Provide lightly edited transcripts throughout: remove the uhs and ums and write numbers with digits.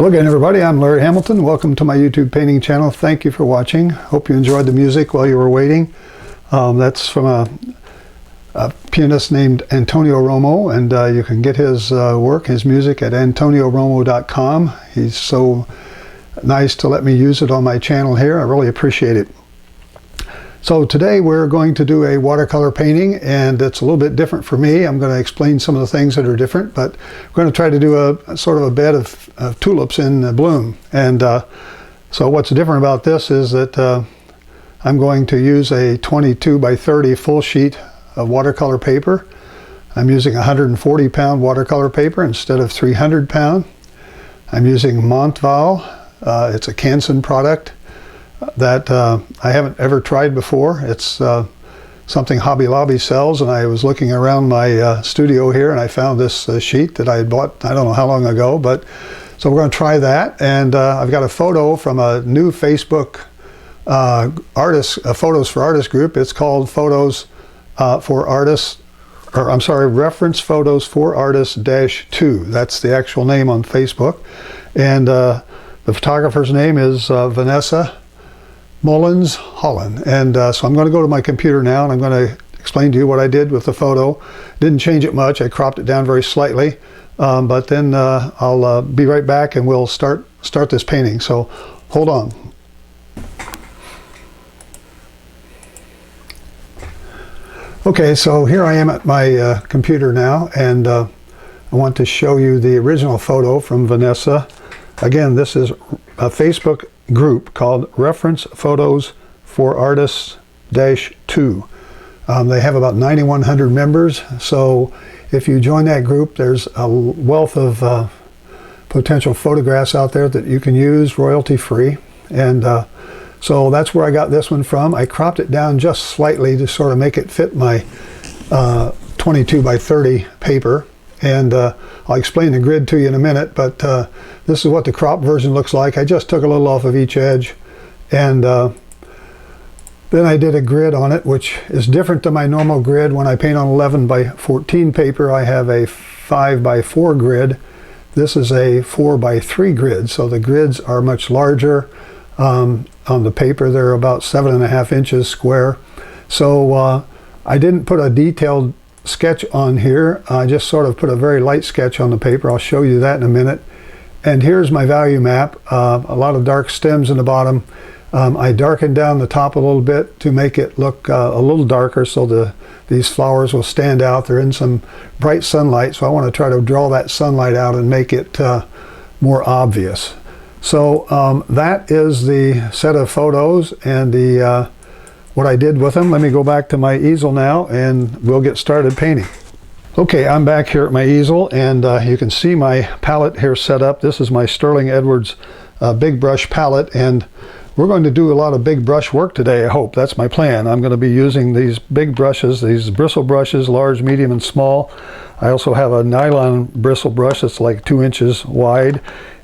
Hello again, everybody. I'm Larry Hamilton. Welcome to my YouTube painting channel. Thank you for watching. Hope you enjoyed the music while you were waiting. That's from a pianist named Antonio Romo, and you can get his work, his music at antonioromo.com. He's so nice to let me use it on my channel here. I really appreciate it. So today we're going to do a watercolor painting, and it's a little bit different for me. I'm going to explain some of the things that are different, but we're going to try to do a sort of a bed of tulips in bloom. And so what's different about this is that I'm going to use a 22 by 30 full sheet of watercolor paper. I'm using 140 pound watercolor paper instead of 300 pound. I'm using Montvale. It's a Canson product that I haven't ever tried before. It's something Hobby Lobby sells, and I was looking around my studio here and I found this sheet that I had bought I don't know how long ago, but so we're going to try that. And I've got a photo from a new Facebook Photos for Artists group. It's called Photos for Artists, or I'm sorry, Reference Photos for Artists -2. That's the actual name on Facebook. And the photographer's name is Vanessa Mullins Holland. And so I'm going to go to my computer now and I'm going to explain to you what I did with the photo. Didn't change it much. I cropped it down very slightly, but then I'll be right back and we'll start this painting. So hold on. Okay, so here I am at my computer now, and I want to show you the original photo from Vanessa. Again, this is a Facebook group called Reference Photos for Artists -2. They have about 9,100 members, so if you join that group, there's a wealth of potential photographs out there that you can use royalty free. And so that's where I got this one from. I cropped it down just slightly to sort of make it fit my 22 by 30 paper. And I'll explain the grid to you in a minute, but this is what the crop version looks like. I just took a little off of each edge, and then I did a grid on it, which is different than my normal grid. When I paint on 11 by 14 paper, I have a 5 by 4 grid. This is a 4 by 3 grid, so the grids are much larger. On the paper, they're about 7.5 inches square. So I didn't put a detailed sketch on here. I just sort of put a very light sketch on the paper. I'll show you that in a minute. And here's my value map. A lot of dark stems in the bottom. I darkened down the top a little bit to make it look a little darker, so these flowers will stand out. They're in some bright sunlight, so I want to try to draw that sunlight out and make it more obvious. So that is the set of photos and the what I did with them. Let me go back to my easel now and we'll get started painting. Okay, I'm back here at my easel, and you can see my palette here set up. This is my Sterling Edwards big brush palette, and we're going to do a lot of big brush work today, I hope. That's my plan. I'm going to be using these big brushes, these bristle brushes, large, medium, and small. I also have a nylon bristle brush that's like 2 inches wide.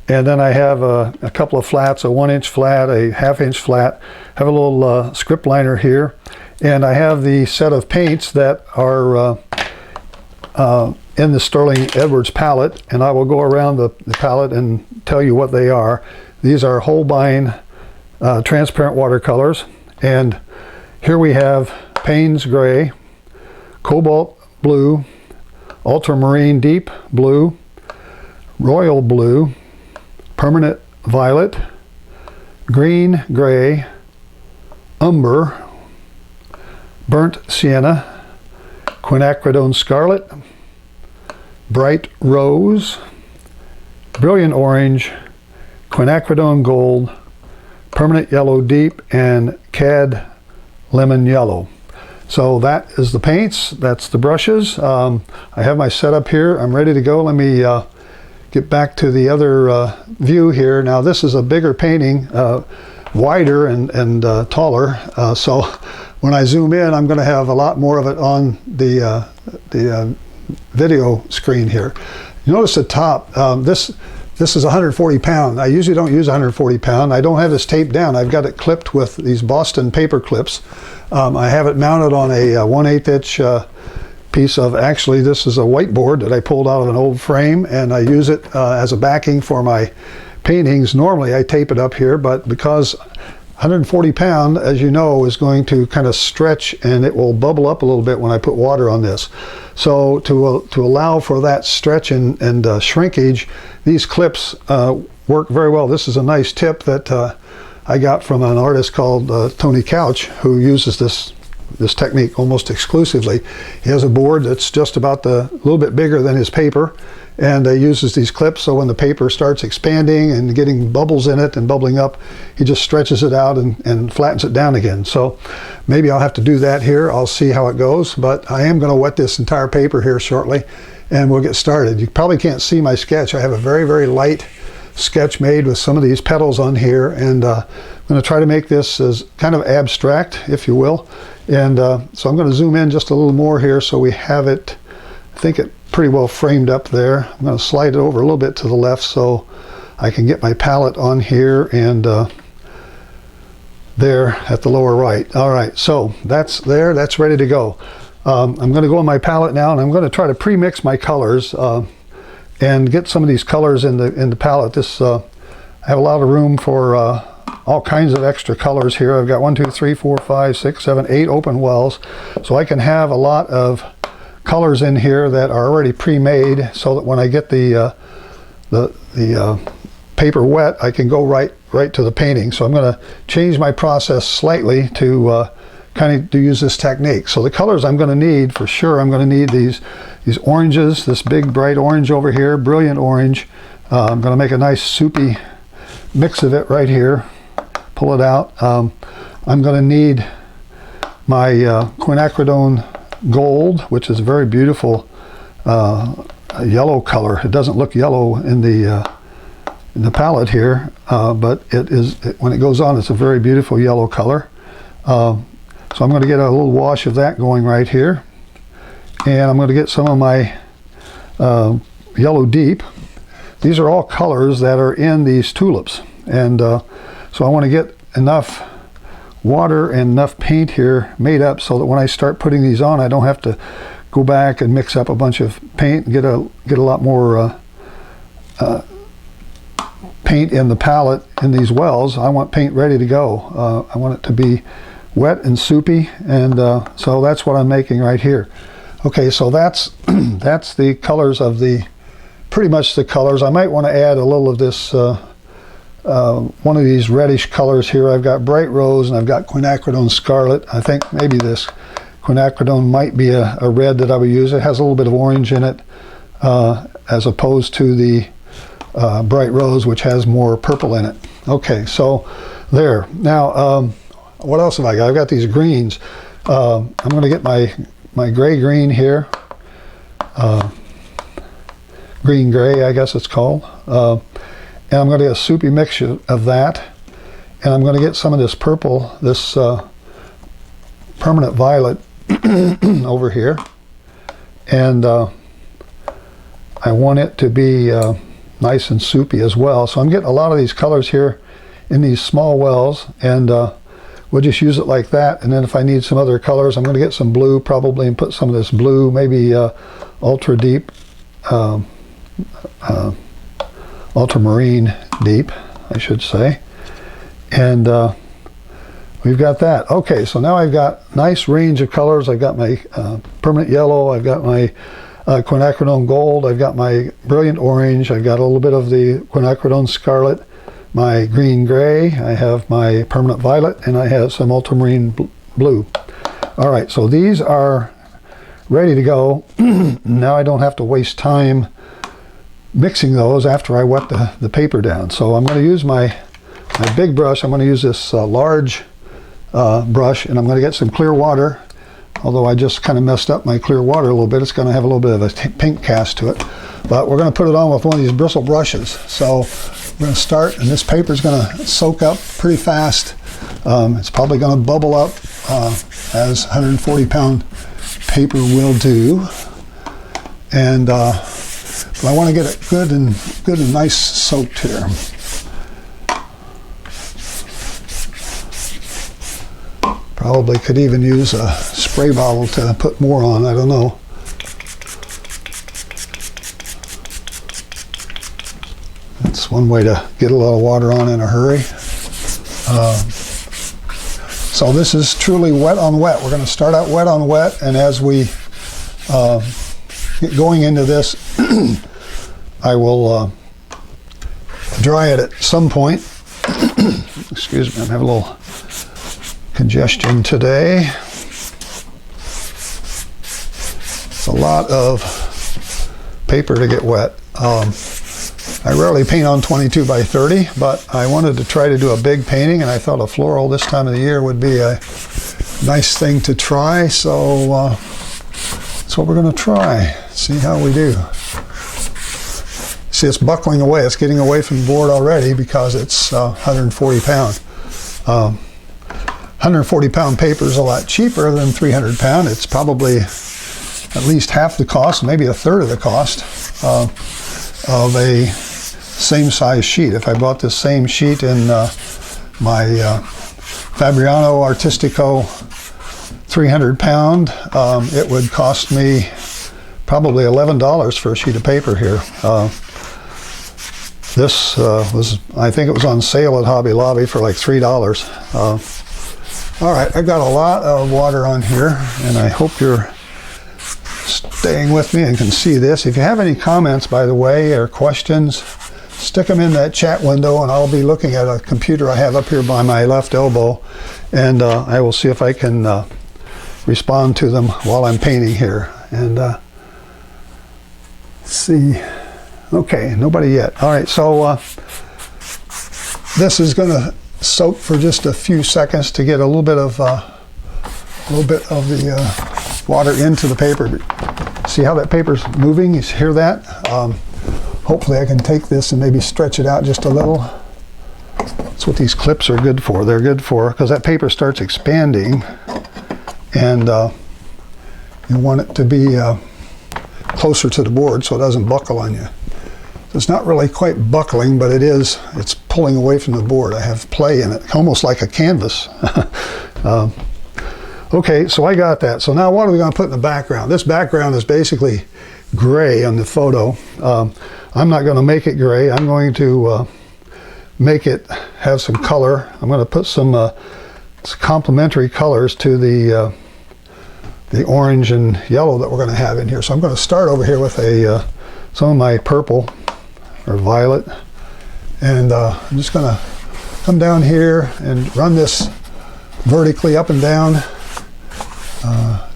And then I have a couple of flats, a 1 inch flat, a 1/2 inch flat. I have a little script liner here. And I have the set of paints that are in the Sterling Edwards palette. And I will go around the palette and tell you what they are. These are Holbein transparent watercolors. And here we have Payne's Gray, Cobalt Blue, Ultramarine Deep Blue, Royal Blue, Permanent Violet, Green Gray, Umber, Burnt Sienna, Quinacridone Scarlet, Bright Rose, Brilliant Orange, Quinacridone Gold, Permanent Yellow Deep, and Cad Lemon Yellow. So that is the paints. That's the brushes. I have my setup here. I'm ready to go. Let me get back to the other view here. Now this is a bigger painting, wider and taller, so when I zoom in, I'm going to have a lot more of it on the video screen here. You notice the top, this is 140 pound. I usually don't use 140 pound. I don't have this taped down. I've got it clipped with these Boston paper clips. I have it mounted on a 1/8 inch piece of, actually this is a whiteboard that I pulled out of an old frame, and I use it as a backing for my paintings, normally I tape it up here, but because 140 pound, as you know, is going to kind of stretch and it will bubble up a little bit when I put water on this. So to allow for that stretch and shrinkage, these clips work very well. This is a nice tip that I got from an artist called Tony Couch, who uses this technique almost exclusively. He has a board that's just about a little bit bigger than his paper, and uses these clips, so when the paper starts expanding and getting bubbles in it and bubbling up, he just stretches it out and flattens it down again. So maybe I'll have to do that here. I'll see how it goes, but I am going to wet this entire paper here shortly, and we'll get started. You probably can't see my sketch. I have a very, very light sketch made with some of these petals on here, and I'm going to try to make this as kind of abstract, if you will. And so I'm going to zoom in just a little more here so we have it, I think it pretty well framed up there. I'm going to slide it over a little bit to the left so I can get my palette on here and there at the lower right. All right, so that's there, that's ready to go. I'm going to go on my palette now, and I'm going to try to pre-mix my colors and get some of these colors in the palette. I have a lot of room for all kinds of extra colors here. I've got 1, 2, 3, 4, 5, 6, 7, 8 open wells, so I can have a lot of colors in here that are already pre-made, so that when I get the paper wet, I can go right to the painting. So I'm going to change my process slightly to kind of use this technique. So the colors I'm going to need, for sure, I'm going to need these oranges, this big bright orange over here, brilliant orange. I'm going to make a nice soupy mix of it right here, pull it out. I'm going to need my quinacridone gold, which is a very beautiful yellow color. It doesn't look yellow in the palette here, but when it goes on, it's a very beautiful yellow color. So I'm going to get a little wash of that going right here, and I'm going to get some of my yellow deep. These are all colors that are in these tulips, and so I want to get enough water and enough paint here made up so that when I start putting these on, I don't have to go back and mix up a bunch of paint and get a lot more paint in the palette in these wells. I want paint ready to go. I want it to be wet and soupy, and so that's what I'm making right here. Okay, so that's that's the colors of pretty much the colors. I might want to add a little of this one of these reddish colors here. I've got bright rose and I've got quinacridone scarlet. I think maybe this quinacridone might be a red that I would use. It has a little bit of orange in it as opposed to the bright rose, which has more purple in it. Okay, so there. Now, what else have I got? I've got these greens. I'm going to get my gray-green here. Green-gray, I guess it's called. And I'm going to get a soupy mixture of that, and I'm going to get some of this purple, this permanent violet over here, and I want it to be nice and soupy as well. So I'm getting a lot of these colors here in these small wells, and we'll just use it like that. And then if I need some other colors, I'm going to get some blue probably and put some of this blue, maybe ultra deep, ultramarine deep, I should say. And we've got that. Okay, so now I've got nice range of colors. I've got my permanent yellow, I've got my quinacridone gold, I've got my brilliant orange, I've got a little bit of the quinacridone scarlet, my green gray, I have my permanent violet, and I have some ultramarine blue. All right, so these are ready to go. Now I don't have to waste time mixing those after I wet the paper down. So I'm going to use my big brush. I'm going to use this large brush, and I'm going to get some clear water, although I just kind of messed up my clear water a little bit. It's going to have a little bit of a pink cast to it, but we're going to put it on with one of these bristle brushes. So we're going to start, and this paper is going to soak up pretty fast. It's probably going to bubble up as 140-pound paper will do, and but I want to get it good and nice soaked here. Probably could even use a spray bottle to put more on. I don't know. That's It's one way to get a little water on in a hurry. So this is truly wet on wet. We're going to start out wet on wet, and as we get going into this, I will dry it at some point. Excuse me, I'm having a little congestion today. It's a lot of paper to get wet. I rarely paint on 22 by 30, but I wanted to try to do a big painting, and I thought a floral this time of the year would be a nice thing to try, so that's what we're going to try. See how we do. See, it's buckling away. It's getting away from the board already because it's 140 pound. 140 pound paper is a lot cheaper than 300 pound. It's probably at least half the cost, maybe a third of the cost of a same size sheet. If I bought this same sheet in my Fabriano Artistico 300 pound, it would cost me probably $11 for a sheet of paper here. This was, I think it was on sale at Hobby Lobby for like $3. All right, I've got a lot of water on here, and I hope you're staying with me and can see this. If you have any comments, by the way, or questions, stick them in that chat window, and I'll be looking at a computer I have up here by my left elbow, and I will see if I can respond to them while I'm painting here. And let's see. Okay, nobody yet. All right, so this is going to soak for just a few seconds to get a little bit of the water into the paper. See how that paper's moving? You hear that? Hopefully I can take this and maybe stretch it out just a little. That's what these clips are good for. They're good for, because that paper starts expanding, and you want it to be closer to the board so it doesn't buckle on you. It's not really quite buckling, but it's pulling away from the board. I have play in it, almost like a canvas. Okay, so I got that. So now what are we going to put in the background? This background is basically gray on the photo. I'm not going to make it gray. I'm going to make it have some color. I'm going to put some complementary colors to the orange and yellow that we're going to have in here. So I'm going to start over here with some of my purple or violet, and I'm just going to come down here and run this vertically up and down.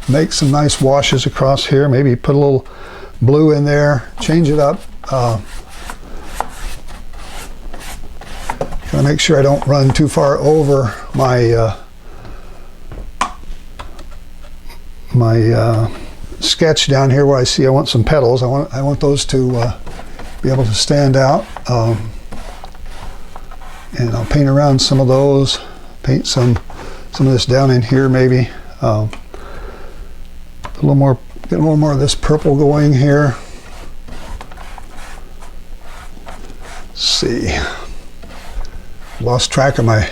Make some nice washes across here, maybe put a little blue in there, change it up. Gotta make sure I don't run too far over my sketch down here where I see I want some petals. I want those to be able to stand out, and I'll paint around some of those. Paint some of this down in here maybe. Get a little more of this purple going here. Let's see. Lost track of my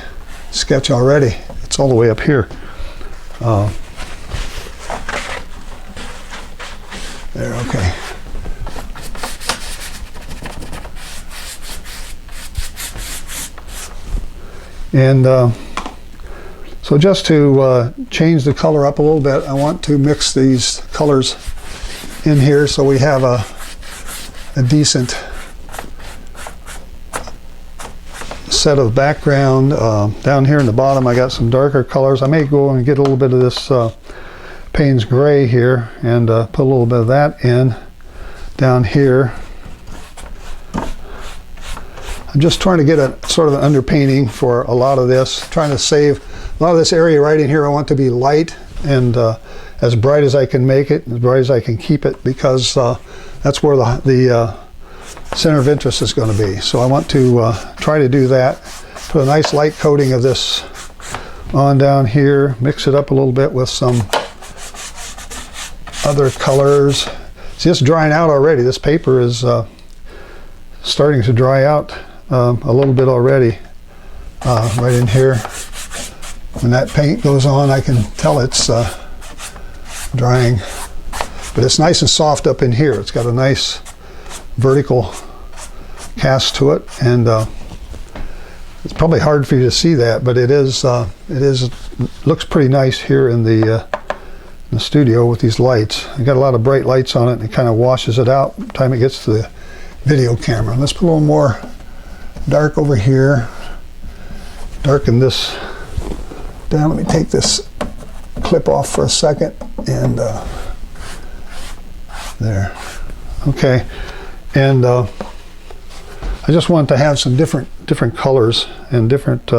sketch already. It's all the way up here. There, okay. And so just to change the color up a little bit, I want to mix these colors in here so we have a decent set of background. Down here in the bottom I got some darker colors. I may go and get a little bit of this Payne's gray here and put a little bit of that in down here. I'm just trying to get a sort of an underpainting for a lot of this, trying to save a lot of this area right in here. I want to be light and as bright as I can make it, as bright as I can keep it, because that's where the center of interest is going to be. So I want to try to do that. Put a nice light coating of this on down here, mix it up a little bit with some other colors. See, it's drying out already. This paper is starting to dry out a little bit already right in here. When that paint goes on, I can tell it's drying, but it's nice and soft up in here. It's got a nice vertical cast to it, and it's probably hard for you to see that, but it looks pretty nice here in the studio with these lights. I got a lot of bright lights on it, and it kind of washes it out by the time it gets to the video camera. Let's put a little more dark over here. Darken this down. Let me take this clip off for a second, and there. Okay, and I just wanted to have some different colors and different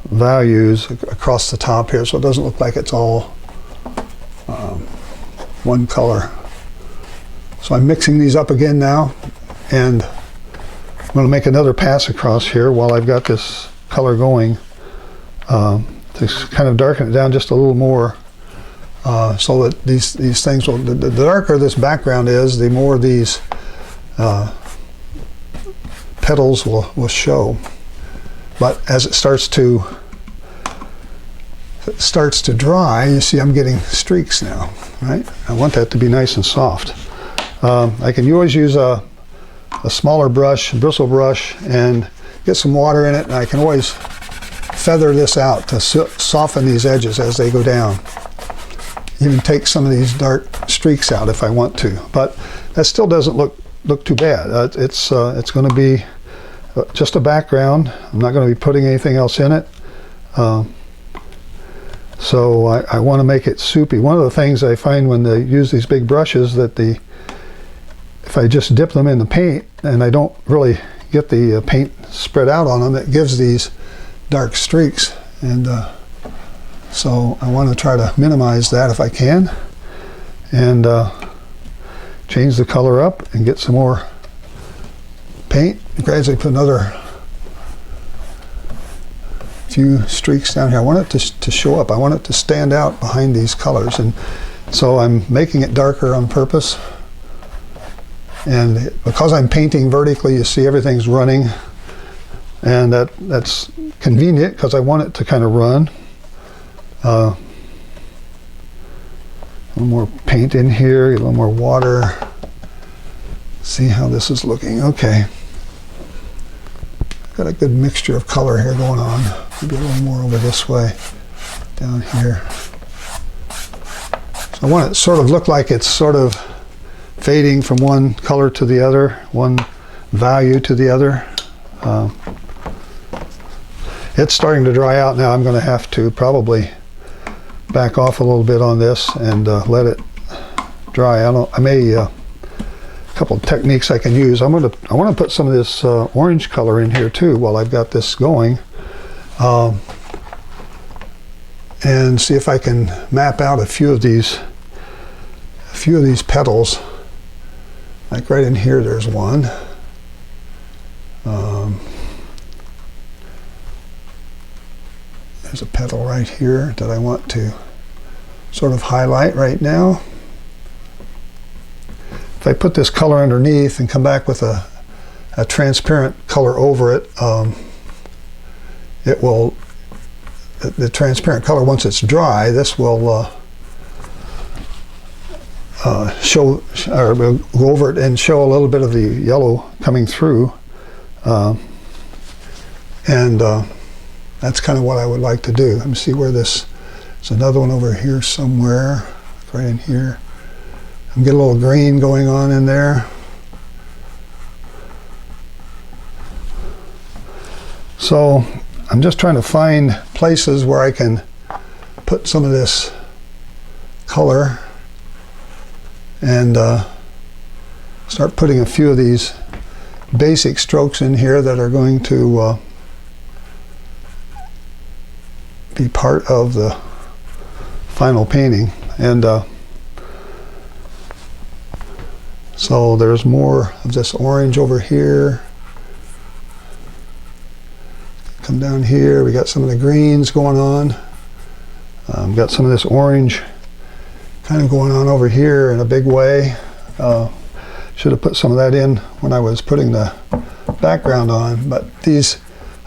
values across the top here, so it doesn't look like it's all one color. So I'm mixing these up again now, and I'm going to make another pass across here while I've got this color going to kind of darken it down just a little more, so that these things will, the darker this background is, the more these petals will show. But as it starts to dry, you see I'm getting streaks now, right? I want that to be nice and soft. I can always use a smaller brush, a bristle brush, and get some water in it, and I can always feather this out to soften these edges as they go down. Even take some of these dark streaks out if I want to, but that still doesn't look too bad. It's going to be just a background. I'm not going to be putting anything else in it. So I want to make it soupy. One of the things I find when they use these big brushes, that if I just dip them in the paint and I don't really get the paint spread out on them, it gives these dark streaks, and so I want to try to minimize that if I can, and change the color up and get some more paint. Gradually put another few streaks down here. I want it to show up. I want it to stand out behind these colors, and so I'm making it darker on purpose. And because I'm painting vertically, you see everything's running, and that's convenient because I want it to kind of run. A little more paint in here, a little more water. See how this is looking. Okay. Got a good mixture of color here going on. Maybe a little more over this way, down here. So I want it to sort of look like it's sort of fading from one color to the other, one value to the other. It's starting to dry out now. I'm going to have to probably back off a little bit on this and let it dry. I may a couple of techniques I can use. I want to put some of this orange color in here too while I've got this going, and see if I can map out a few of these petals. Like right in here, there's one. There's a petal right here that I want to sort of highlight right now. If I put this color underneath and come back with a transparent color over it, it will, the transparent color, once it's dry, this will show, or we'll go over it and show a little bit of the yellow coming through, and that's kind of what I would like to do. Let me see where there's another one over here somewhere, right in here. I'm getting a little green going on in there. So I'm just trying to find places where I can put some of this color and start putting a few of these basic strokes in here that are going to be part of the final painting. And so there's more of this orange over here. Come down here, we got some of the greens going on. Got some of this orange kind of going on over here in a big way. Should have put some of that in when I was putting the background on, but these,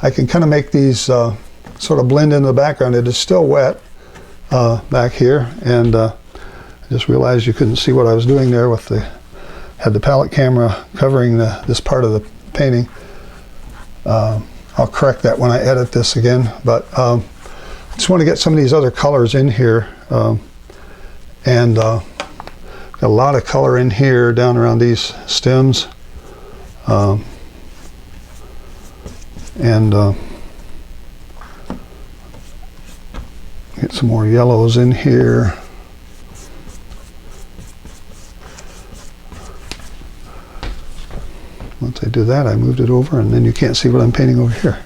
I can kind of make these sort of blend into the background. It is still wet back here, and I just realized you couldn't see what I was doing there with had the palette camera covering this part of the painting. I'll correct that when I edit this again, but I just want to get some of these other colors in here, and got a lot of color in here down around these stems, and get some more yellows in here. Once I do that, I moved it over, and then you can't see what I'm painting over here.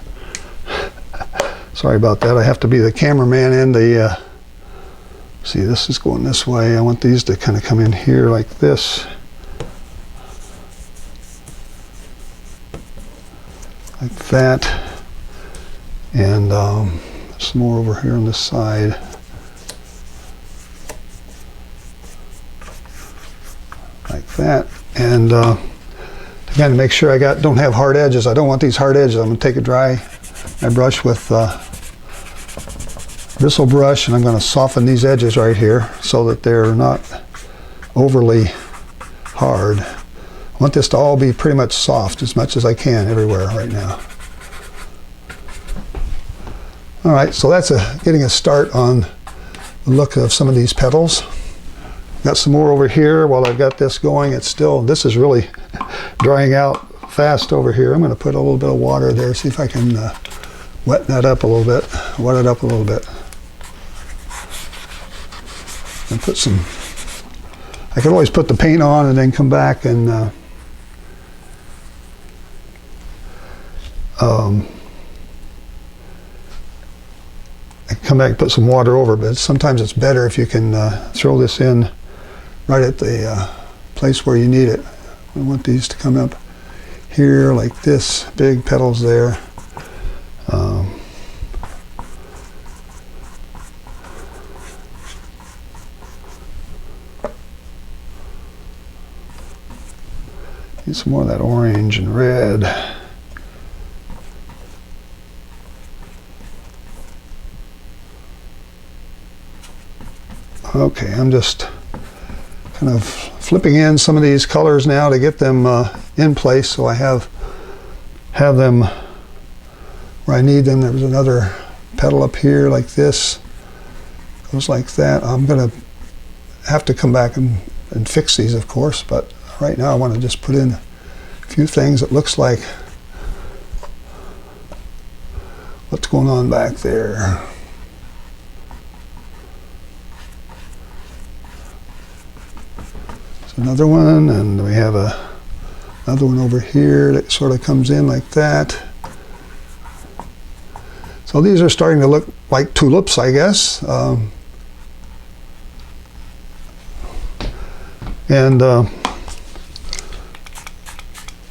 Sorry about that. I have to be the cameraman and the... see, this is going this way. I want these to kind of come in here like this. Like that. And some more over here on this side. Like that. And again, to make sure I don't have hard edges. I don't want these hard edges. I'm going to take my brush with bristle brush, and I'm going to soften these edges right here so that they're not overly hard. I want this to all be pretty much soft as much as I can everywhere right now. All right, so that's getting a start on the look of some of these petals. Got some more over here. While I've got this going, this is really drying out fast over here. I'm going to put a little bit of water there, see if I can wet that up a little bit, wet it up a little bit. And put some, I could always put the paint on and then come back and come back and put some water over, but sometimes it's better if you can throw this in right at the place where you need it. I want these to come up here like this, big petals there. Need some more of that orange and red. Okay, I'm just kind of flipping in some of these colors now to get them in place, so I have them where I need them. There was another petal up here like this, goes like that. I'm going to have to come back and fix these, of course, but right now I want to just put in a few things that looks like what's going on back there. Another one, and we have another one over here that sort of comes in like that. So these are starting to look like tulips, I guess. And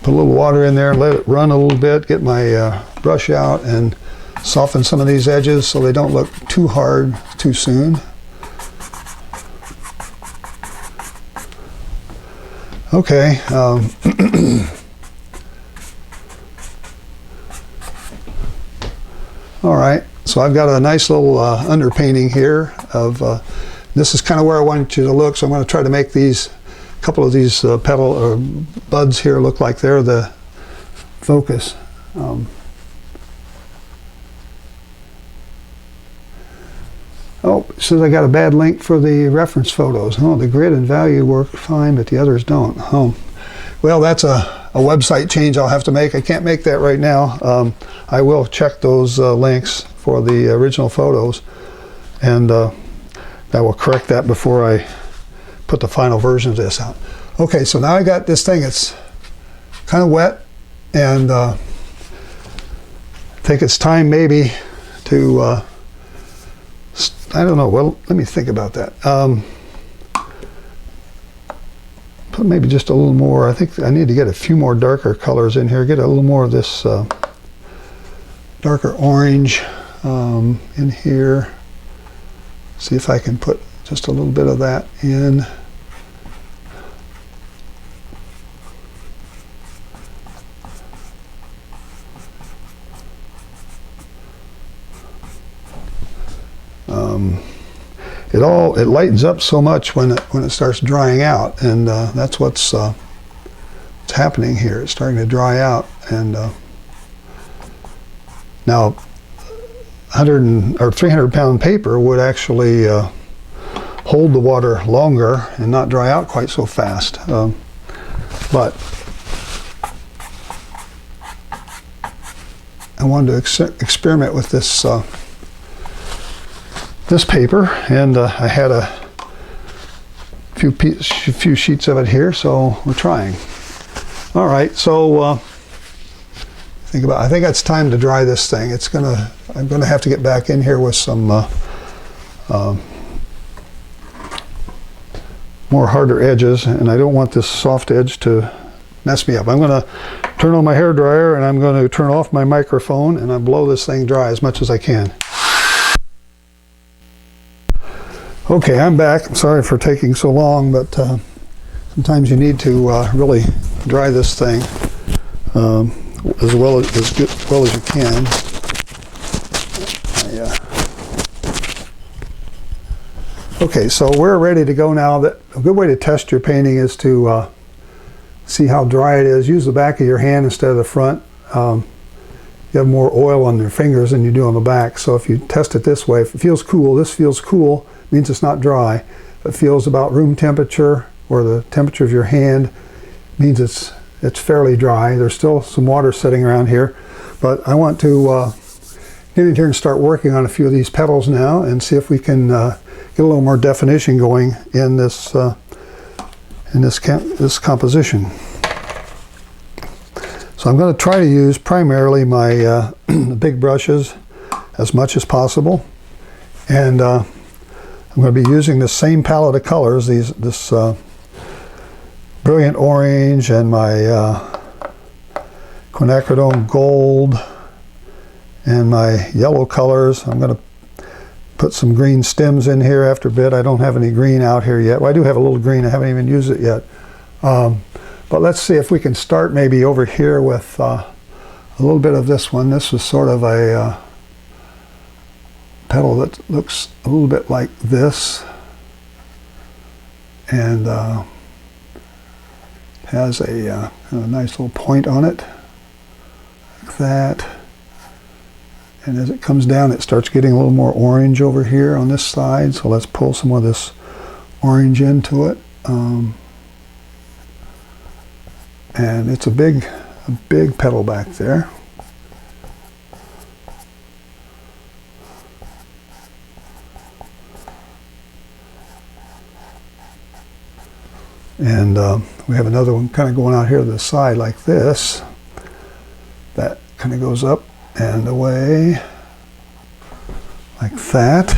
put a little water in there, let it run a little bit, get my brush out and soften some of these edges so they don't look too hard too soon. Okay, all right, so I've got a nice little underpainting here of, this is kind of where I want you to look, so I'm going to try to make these, a couple of these petal or buds here look like they're the focus. Oh, it says I got a bad link for the reference photos. Oh, the grid and value work fine, but the others don't. Oh, well, that's a website change I'll have to make. I can't make that right now. I will check those links for the original photos, and I will correct that before I put the final version of this out. Okay, so now I got this thing. It's kind of wet, and I think it's time maybe to I don't know. Well, let me think about that. Put maybe just a little more. I think I need to get a few more darker colors in here. Get a little more of this darker orange in here. See if I can put just a little bit of that in. It lightens up so much when it starts drying out, and that's what's what's happening here. It's starting to dry out, and now 300 pound paper would actually hold the water longer and not dry out quite so fast. But I wanted to experiment with this this paper, and I had a few sheets of it here, so we're trying. All right, so I think it's time to dry this thing. I'm gonna have to get back in here with some more harder edges, and I don't want this soft edge to mess me up. I'm gonna turn on my hair dryer, and I'm going to turn off my microphone, and I'll blow this thing dry as much as I can. Okay, I'm back. I'm sorry for taking so long, but sometimes you need to really dry this thing as well as you can. Okay, so we're ready to go now. A good way to test your painting is to see how dry it is. Use the back of your hand instead of the front. You have more oil on your fingers than you do on the back. So if you test it this way, if it feels cool, this feels cool, means it's not dry. If it feels about room temperature or the temperature of your hand, means it's fairly dry. There's still some water sitting around here, but I want to get in here and start working on a few of these petals now and see if we can get a little more definition going in this composition. So I'm going to try to use primarily my big brushes as much as possible, and I'm going to be using the same palette of colors, this brilliant orange and my quinacridone gold and my yellow colors. I'm going to put some green stems in here after a bit. I don't have any green out here yet. Well, I do have a little green. I haven't even used it yet. But let's see if we can start maybe over here with a little bit of this one. This is sort of a petal that looks a little bit like this, and has a nice little point on it, like that. And as it comes down, it starts getting a little more orange over here on this side. So let's pull some of this orange into it. And it's a big petal back there. And we have another one kind of going out here to the side like this. That kind of goes up and away like that.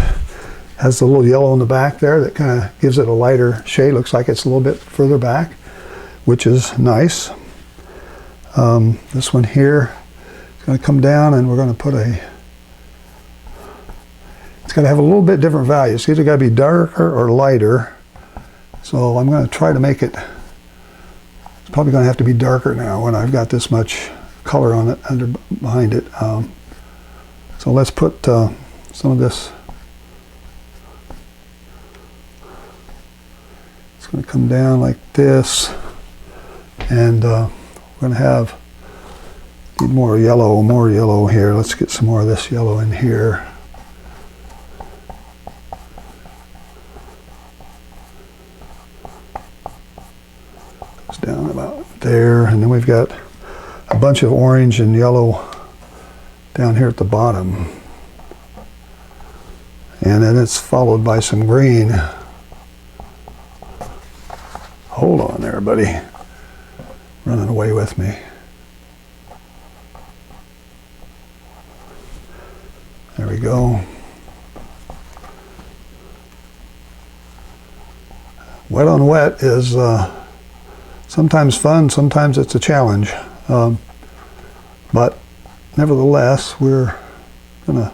Has a little yellow in the back there that kind of gives it a lighter shade. Looks like it's a little bit further back, which is nice. This one here is going to come down, and we're going to put it's got to have a little bit different value. It's either got to be darker or lighter. So I'm going to try to make it, it's probably going to have to be darker now when I've got this much color on it behind it. So let's put some of this. It's going to come down like this, and we're going to need more yellow here. Let's get some more of this yellow in here. Goes down about there, and then we've got a bunch of orange and yellow down here at the bottom, and then it's followed by some green. Hold on there, buddy. Running away with me. There we go. Wet on wet is sometimes fun, sometimes it's a challenge. But nevertheless, we're going to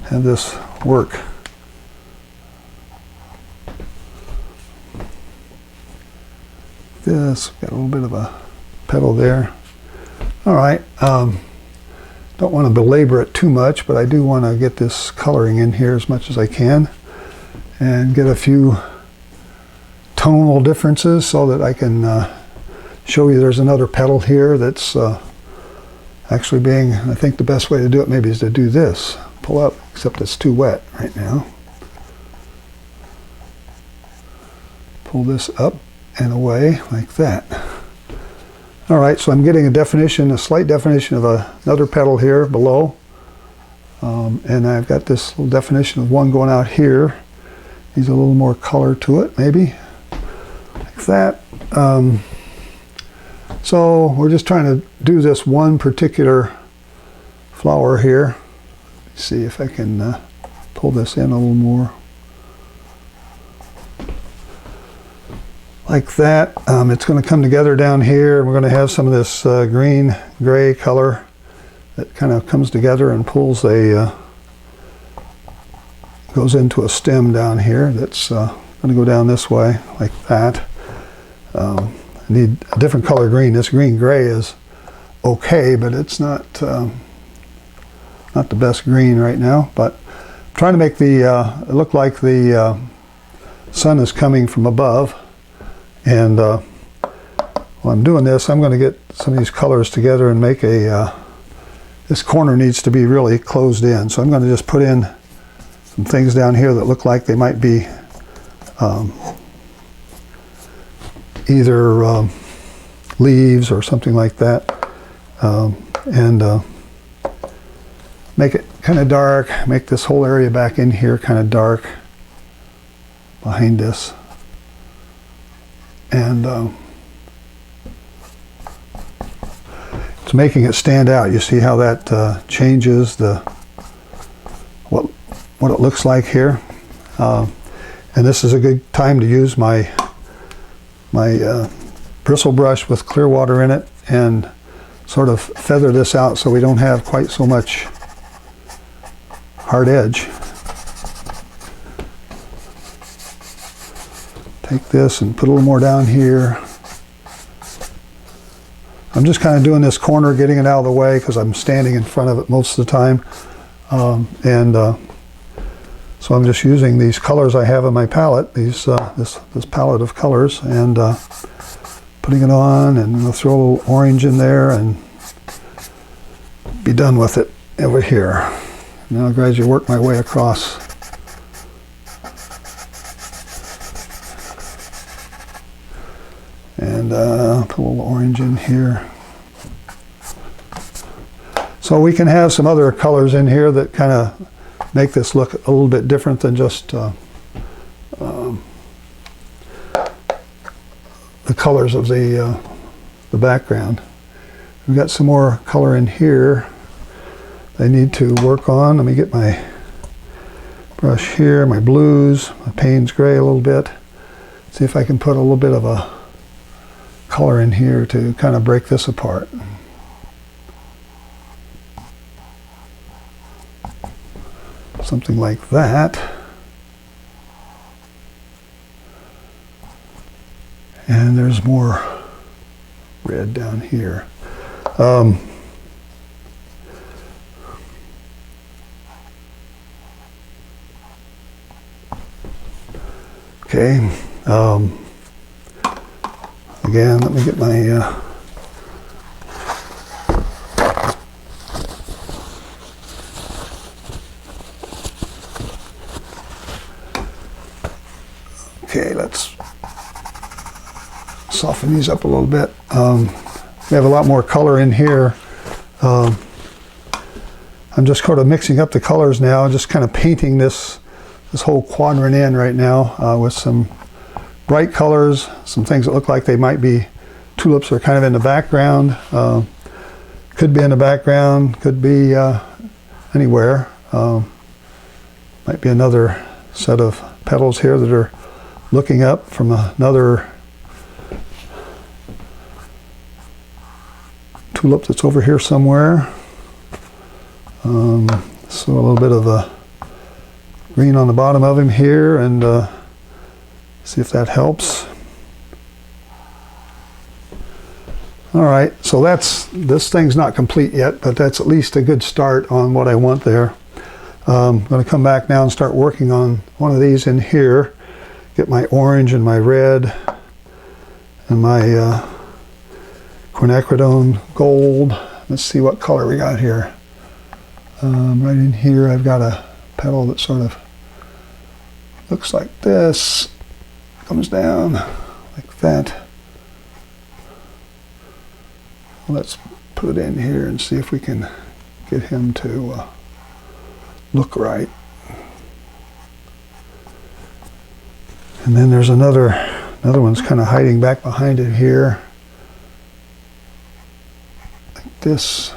have this work. This, got a little bit of a petal there. All right, don't want to belabor it too much, but I do want to get this coloring in here as much as I can and get a few tonal differences so that I can show you there's another petal here that's actually being, I think the best way to do it maybe is to do this. Pull up, except it's too wet right now. Pull this up and away like that. All right, so I'm getting a definition, a slight definition of another petal here below. And I've got this little definition of one going out here. Needs a little more color to it, maybe. Like that. So we're just trying to do this one particular flower here. Let's see if I can pull this in a little more. Like that. It's going to come together down here. We're going to have some of this green-gray color that kind of comes together and pulls goes into a stem down here that's going to go down this way like that. I need a different color green. This green-gray is okay, but it's not the best green right now. But I'm trying to make it look like the sun is coming from above. And while I'm doing this, I'm going to get some of these colors together and make this corner needs to be really closed in. So I'm going to just put in some things down here that look like they might be either leaves or something like that. And make it kind of dark, make this whole area back in here kind of dark behind this. And it's making it stand out. You see how that changes what it looks like here. And this is a good time to use my bristle brush with clear water in it and sort of feather this out so we don't have quite so much hard edge. Take this and put a little more down here. I'm just kind of doing this corner, getting it out of the way because I'm standing in front of it most of the time. So I'm just using these colors I have in my palette, this palette of colors, and putting it on, and I'll throw a little orange in there and be done with it over here. Now I'll gradually work my way across. And put a little orange in here. So we can have some other colors in here that kind of make this look a little bit different than just the colors of the background. We've got some more color in here I need to work on. Let me get my brush here, my blues, my Payne's gray a little bit. See if I can put a little bit of a color in here to kind of break this apart. Something like that. And there's more red down here. Okay. Again, let me get my okay, let's soften these up a little bit. We have a lot more color in here. I'm just sort of mixing up the colors now, just kind of painting this whole quadrant in right now with some bright colors, some things that look like they might be tulips are kind of in the background. Could be in the background, could be anywhere. Might be another set of petals here that are looking up from another tulip that's over here somewhere. So a little bit of a green on the bottom of him here, and see if that helps. All right, so this thing's not complete yet, but that's at least a good start on what I want there. I'm going to come back now and start working on one of these in here. get my orange and my red and my quinacridone gold. Let's see what color we got here. Right in here I've got a petal that sort of looks like this, comes down like that. Let's put it in here and see if we can get him to look right. And then there's another one's kind of hiding back behind it here, like this.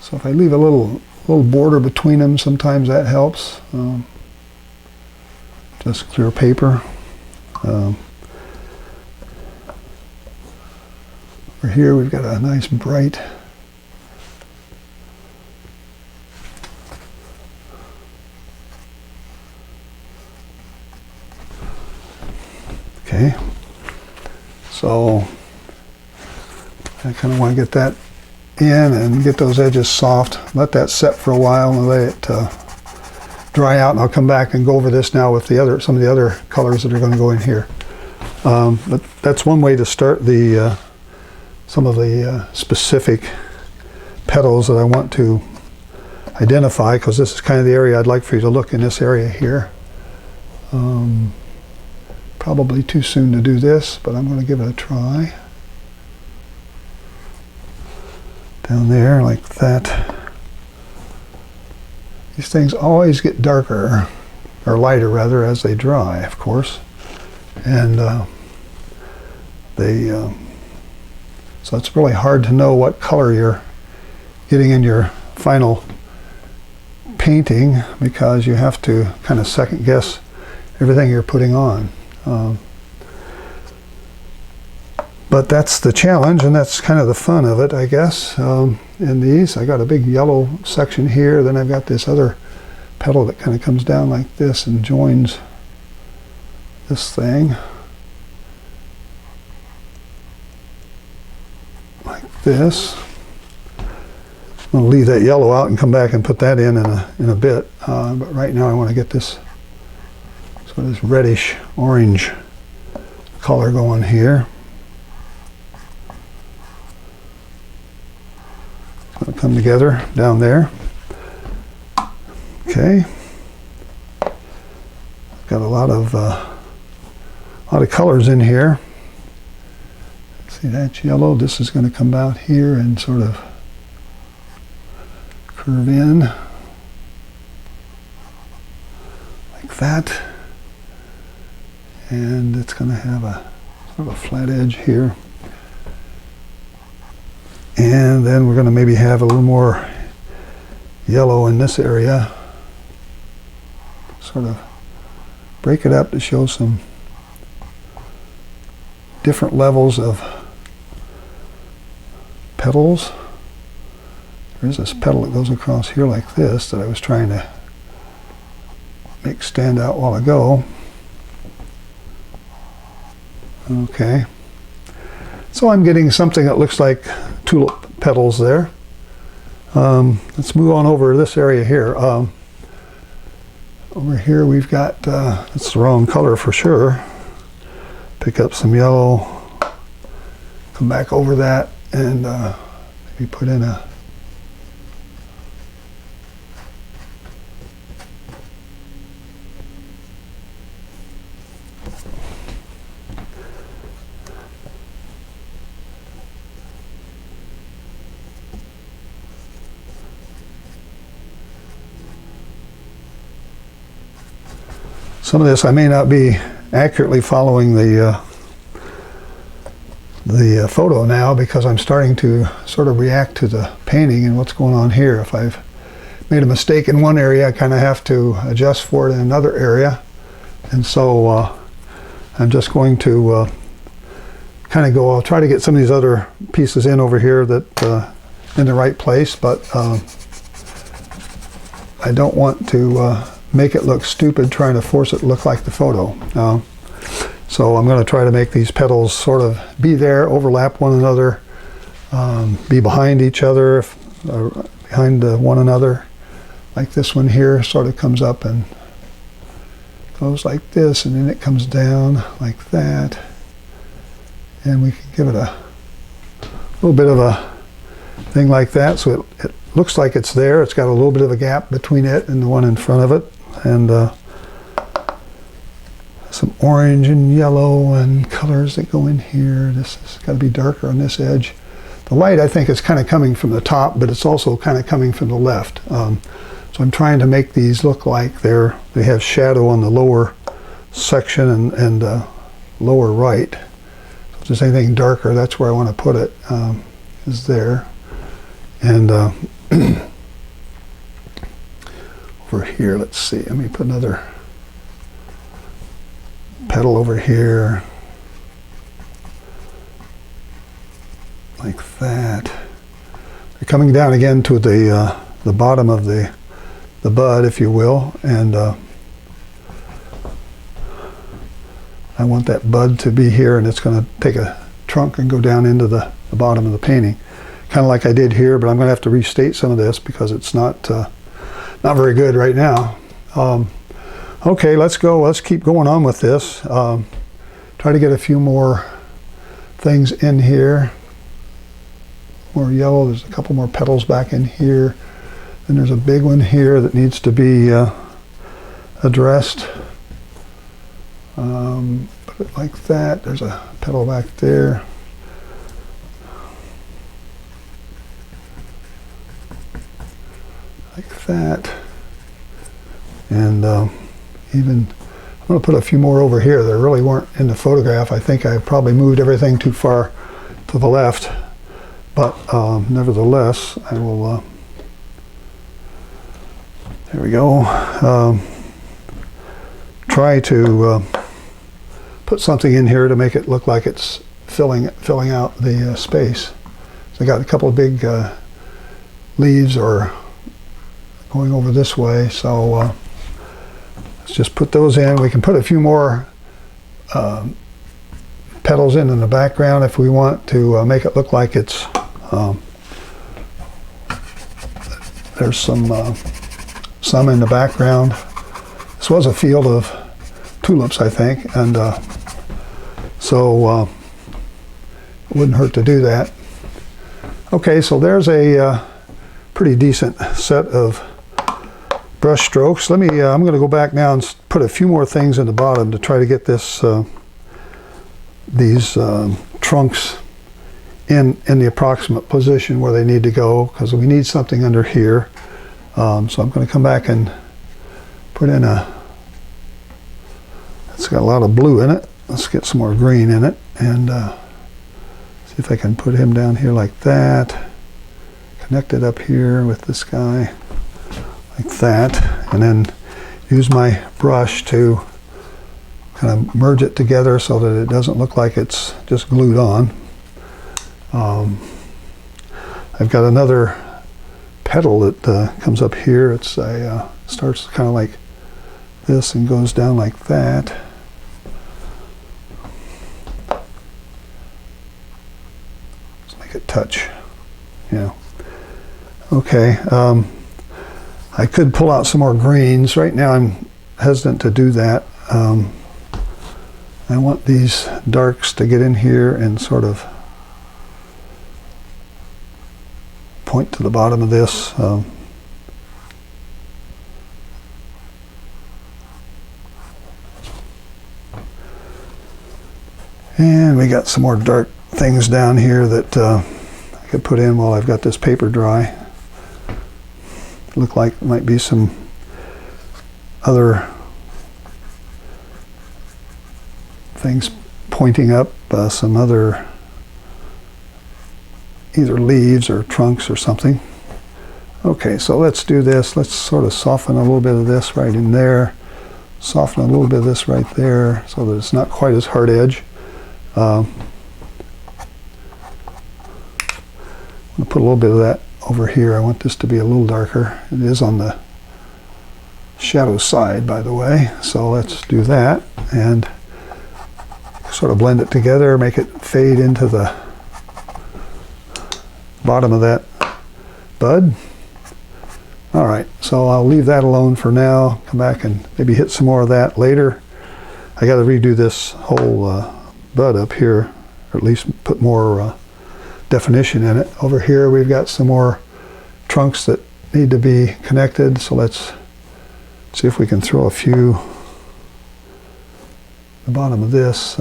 So if I leave a little border between them, sometimes that helps. Just clear paper. Over here we've got a nice bright okay. So I kind of want to get that in and get those edges soft. Let that set for a while and let it dry out, and I'll come back and go over this now with some of the other colors that are going to go in here. But that's one way to start some of the specific petals that I want to identify, because this is kind of the area I'd like for you to look in, this area here. Probably too soon to do this, but I'm going to give it a try. Down there like that. These things always get darker, or lighter rather, as they dry, of course. And so it's really hard to know what color you're getting in your final painting, because you have to kind of second guess everything you're putting on. But that's the challenge, and that's kind of the fun of it, I guess. In these, I got a big yellow section here, then I've got this other petal that kind of comes down like this and joins this thing. Like this. I'm going to leave that yellow out and come back and put that in a bit. But right now I want to get this sort of this reddish orange color going here. It's going to come together down there. Okay. Got a lot of colors in here. See, that's yellow. This is going to come out here and sort of curve in like that, and it's going to have a sort of a flat edge here, and then we're going to maybe have a little more yellow in this area, sort of break it up to show some different levels of petals. There's this petal that goes across here like this that I was trying to make stand out a while ago. Okay. So I'm getting something that looks like tulip petals there. Let's move on over to this area here. Over here we've got, it's the wrong color for sure. Pick up some yellow, come back over that, and maybe put in a some of this I may not be accurately following the photo now, because I'm starting to sort of react to the painting and what's going on here. If I've made a mistake in one area, I kind of have to adjust for it in another area, and so I'm just going to kind of go, I'll try to get some of these other pieces in over here that in the right place, but I don't want to make it look stupid trying to force it to look like the photo. So I'm going to try to make these petals sort of be there, overlap one another, be behind each other, behind one another. Like this one here sort of comes up and goes like this, and then it comes down like that. And we can give it a little bit of a thing like that, so it looks like it's there. It's got a little bit of a gap between it and the one in front of it. And some orange and yellow and colors that go in here. This has got to be darker on this edge. The light, I think, is kind of coming from the top, but it's also kind of coming from the left. So I'm trying to make these look like they have shadow on the lower section and lower right. So if there's anything darker, that's where I want to put it, is there. And over here, let's see, let me put another petal over here, like that. They're coming down again to the bottom of the bud, if you will, and I want that bud to be here, and it's going to take a trunk and go down into the bottom of the painting, kind of like I did here, but I'm going to have to restate some of this because it's not very good right now. Okay, let's go. Let's keep going on with this. Try to get a few more things in here. More yellow. There's a couple more petals back in here. And there's a big one here that needs to be addressed. Put it like that. There's a petal back there. Like that. And even, I'm going to put a few more over here that really weren't in the photograph. I think I probably moved everything too far to the left. But nevertheless, I will... There we go. Try to put something in here to make it look like it's filling out the space. So I got a couple of big leaves are going over this way, so let's just put those in. We can put a few more petals in the background if we want to make it look like it's there's some in the background. This was a field of tulips, I think, and so it wouldn't hurt to do that. Okay, so there's a pretty decent set of brush strokes. Let me, I'm going to go back now and put a few more things in the bottom to try to get this these trunks in the approximate position where they need to go, because we need something under here. So I'm going to come back and put in it's got a lot of blue in it. Let's get some more green in it, and see if I can put him down here like that. Connect it up here with this guy like that, and then use my brush to kind of merge it together so that it doesn't look like it's just glued on. I've got another petal that comes up here. It's starts kind of like this and goes down like that. Let's make it touch. Yeah. Okay. I could pull out some more greens. Right now I'm hesitant to do that. I want these darks to get in here and sort of point to the bottom of this. And we got some more dark things down here that I could put in while I've got this paper dry. Look like there might be some other things pointing up, some other either leaves or trunks or something. Okay, so let's do this. Let's sort of soften a little bit of this right in there, soften a little bit of this right there so that it's not quite as hard edge. I'm going to put a little bit of that over here. I want this to be a little darker. It is on the shadow side, by the way, so let's do that and sort of blend it together, make it fade into the bottom of that bud. All right, so I'll leave that alone for now. Come back and maybe hit some more of that later. I got to redo this whole bud up here, or at least put more definition in it. Over here we've got some more trunks that need to be connected, so let's see if we can throw a few. The bottom of this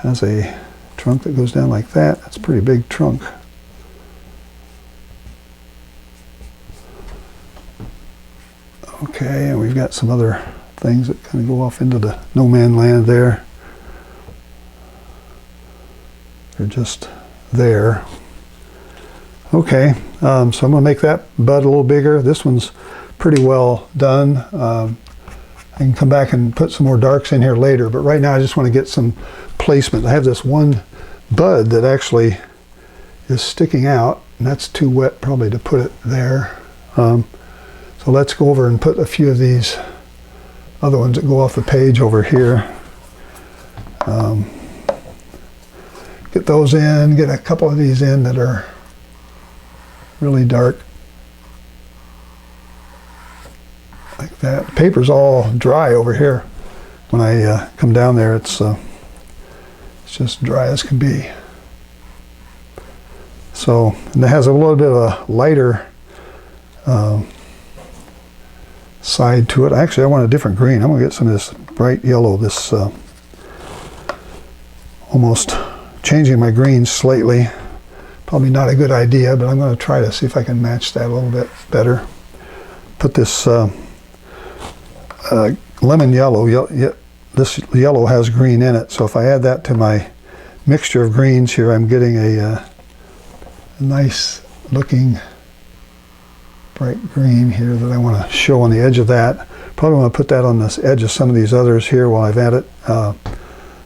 has a trunk that goes down like that. That's a pretty big trunk. Okay, and we've got some other things that kind of go off into the no man land there. They're just there. Okay, so I'm going to make that bud a little bigger. This one's pretty well done. I can come back and put some more darks in here later, but right now I just want to get some placement. I have this one bud that actually is sticking out, and that's too wet probably to put it there. So let's go over and put a few of these other ones that go off the page over here. Get those in, get a couple of these in that are really dark. Like that. The paper's all dry over here. When I come down there, it's just dry as can be. So, and it has a little bit of a lighter side to it. Actually, I want a different green. I'm going to get some of this bright yellow, this almost changing my greens slightly. Probably not a good idea, but I'm going to try to see if I can match that a little bit better. Put this lemon yellow. This yellow has green in it, so if I add that to my mixture of greens here, I'm getting a nice looking bright green here that I want to show on the edge of that. Probably want to put that on this edge of some of these others here while I've at it,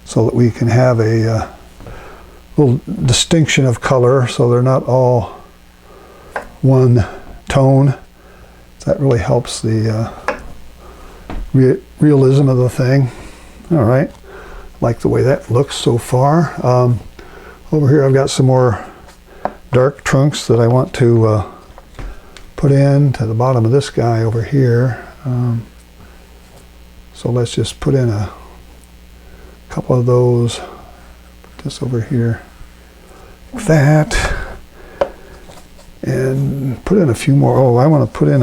so that we can have a little distinction of color, so they're not all one tone. That really helps the realism of the thing. All right, like the way that looks so far. Over here I've got some more dark trunks that I want to put in to the bottom of this guy over here. So let's just put in a couple of those. Put this over here, like that, and put in a few more. Oh, I want to put in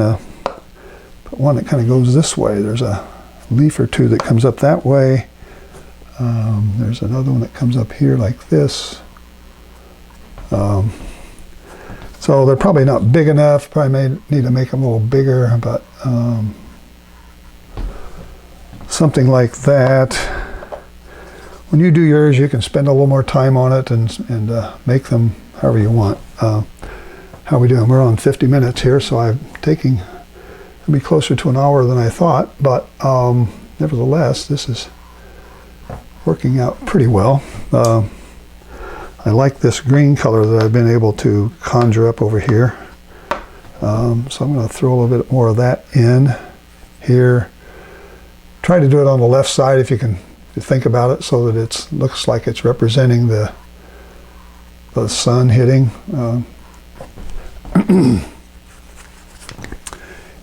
one that kind of goes this way. There's a leaf or two that comes up that way. There's another one that comes up here like this. So they're probably not big enough. Probably may need to make them a little bigger, but something like that. When you do yours, you can spend a little more time on it and make them however you want. How we doing? We're on 50 minutes here, so I'm taking maybe closer to an hour than I thought, but nevertheless, this is working out pretty well. I like this green color that I've been able to conjure up over here. So I'm going to throw a little bit more of that in here. Try to do it on the left side if you can think about it, so that it looks like it's representing the sun hitting.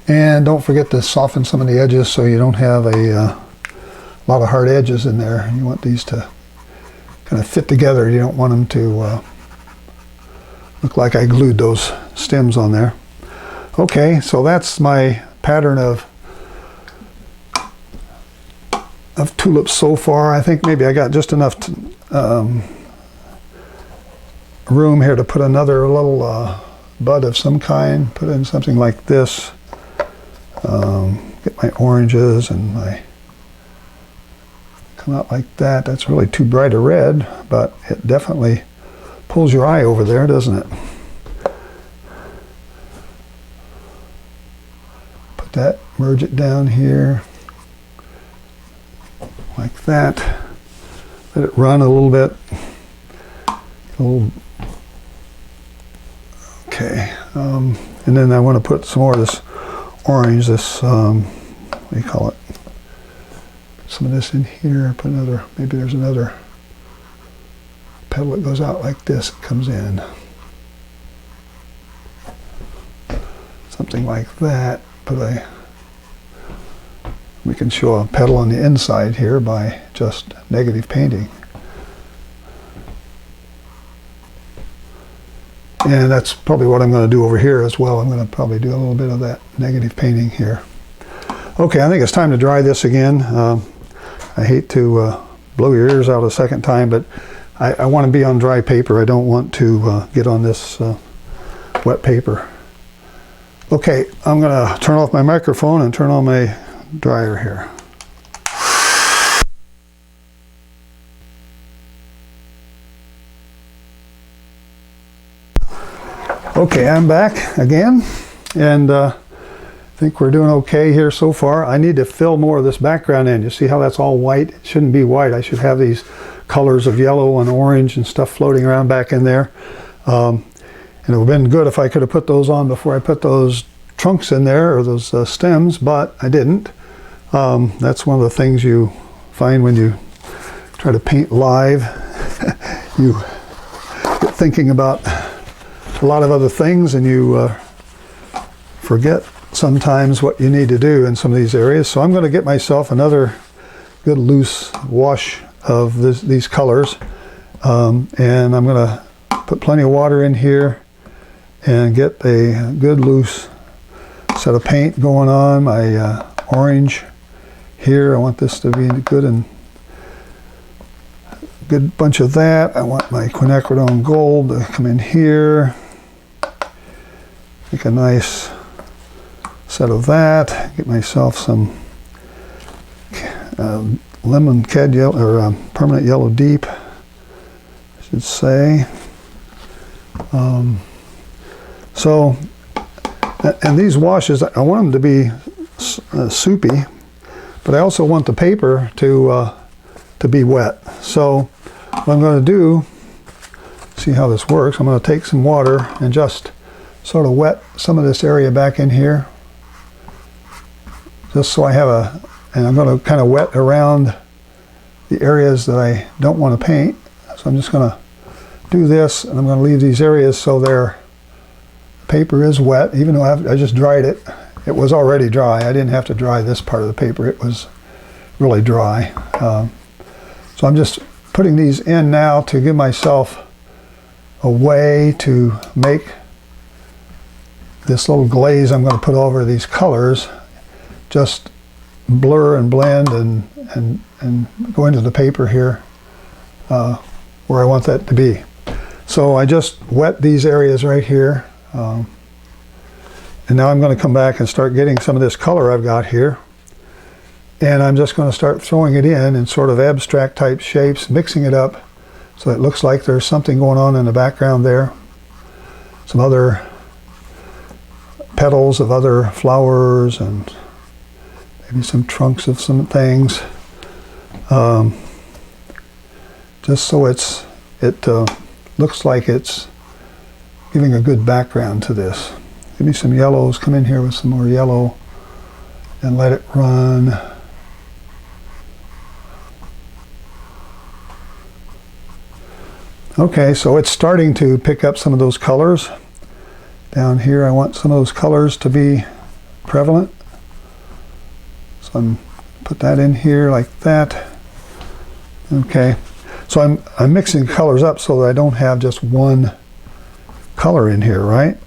And don't forget to soften some of the edges so you don't have a lot of hard edges in there. You want these to kind of fit together. You don't want them to look like I glued those stems on there. Okay, so that's my pattern of tulips so far. I think maybe I got just enough room here to put another little bud of some kind. Put in something like this. Get my oranges and my come out like that. That's really too bright a red, but it definitely pulls your eye over there, doesn't it? Put that, merge it down here like that. Let it run a little bit. Okay, and then I want to put some more of this orange, this what do you call it? Some of this in here. Put another. Maybe there's another petal that goes out like this. It comes in. something like that, but we can show a petal on the inside here by just negative painting. And that's probably what I'm going to do over here as well. I'm going to probably do a little bit of that negative painting here. Okay, I think it's time to dry this again. I hate to blow your ears out a second time, but I want to be on dry paper. I don't want to get on this wet paper. Okay, I'm going to turn off my microphone and turn on my dryer here. Okay, I'm back again, and I think we're doing okay here so far. I need to fill more of this background in. You see how that's all white? It shouldn't be white. I should have these colors of yellow and orange and stuff floating around back in there. And it would have been good if I could have put those on before I put those trunks in there, or those stems, but I didn't. That's one of the things you find when you try to paint live. You get thinking about a lot of other things, and you forget sometimes what you need to do in some of these areas. So I'm going to get myself another good loose wash of these colors, and I'm going to put plenty of water in here and get a good loose set of paint going on. My orange here, I want this to be good and good bunch of that. I want my quinacridone gold to come in here. Make a nice set of that. Get myself some lemon cad yellow, or permanent yellow deep, I should say. So, and these washes, I want them to be soupy, but I also want the paper to be wet. So what I'm going to do, see how this works, I'm going to take some water and just sort of wet some of this area back in here, just so I have and I'm going to kind of wet around the areas that I don't want to paint. So I'm just going to do this, and I'm going to leave these areas so their paper is wet, even though I just dried it. It was already dry. I didn't have to dry this part of the paper. It was really dry. So I'm just putting these in now to give myself a way to make this little glaze I'm going to put over these colors just blur and blend and go into the paper here where I want that to be. So I just wet these areas right here, and now I'm going to come back and start getting some of this color I've got here, and I'm just going to start throwing it in sort of abstract type shapes, mixing it up so it looks like there's something going on in the background there, some other petals of other flowers and maybe some trunks of some things, just so it looks like it's giving a good background to this. Give me some yellows, come in here with some more yellow and let it run. Okay, so it's starting to pick up some of those colors. Down here I want some of those colors to be prevalent. So I'm put that in here like that. Okay, so I'm mixing colors up so that I don't have just one color in here, right?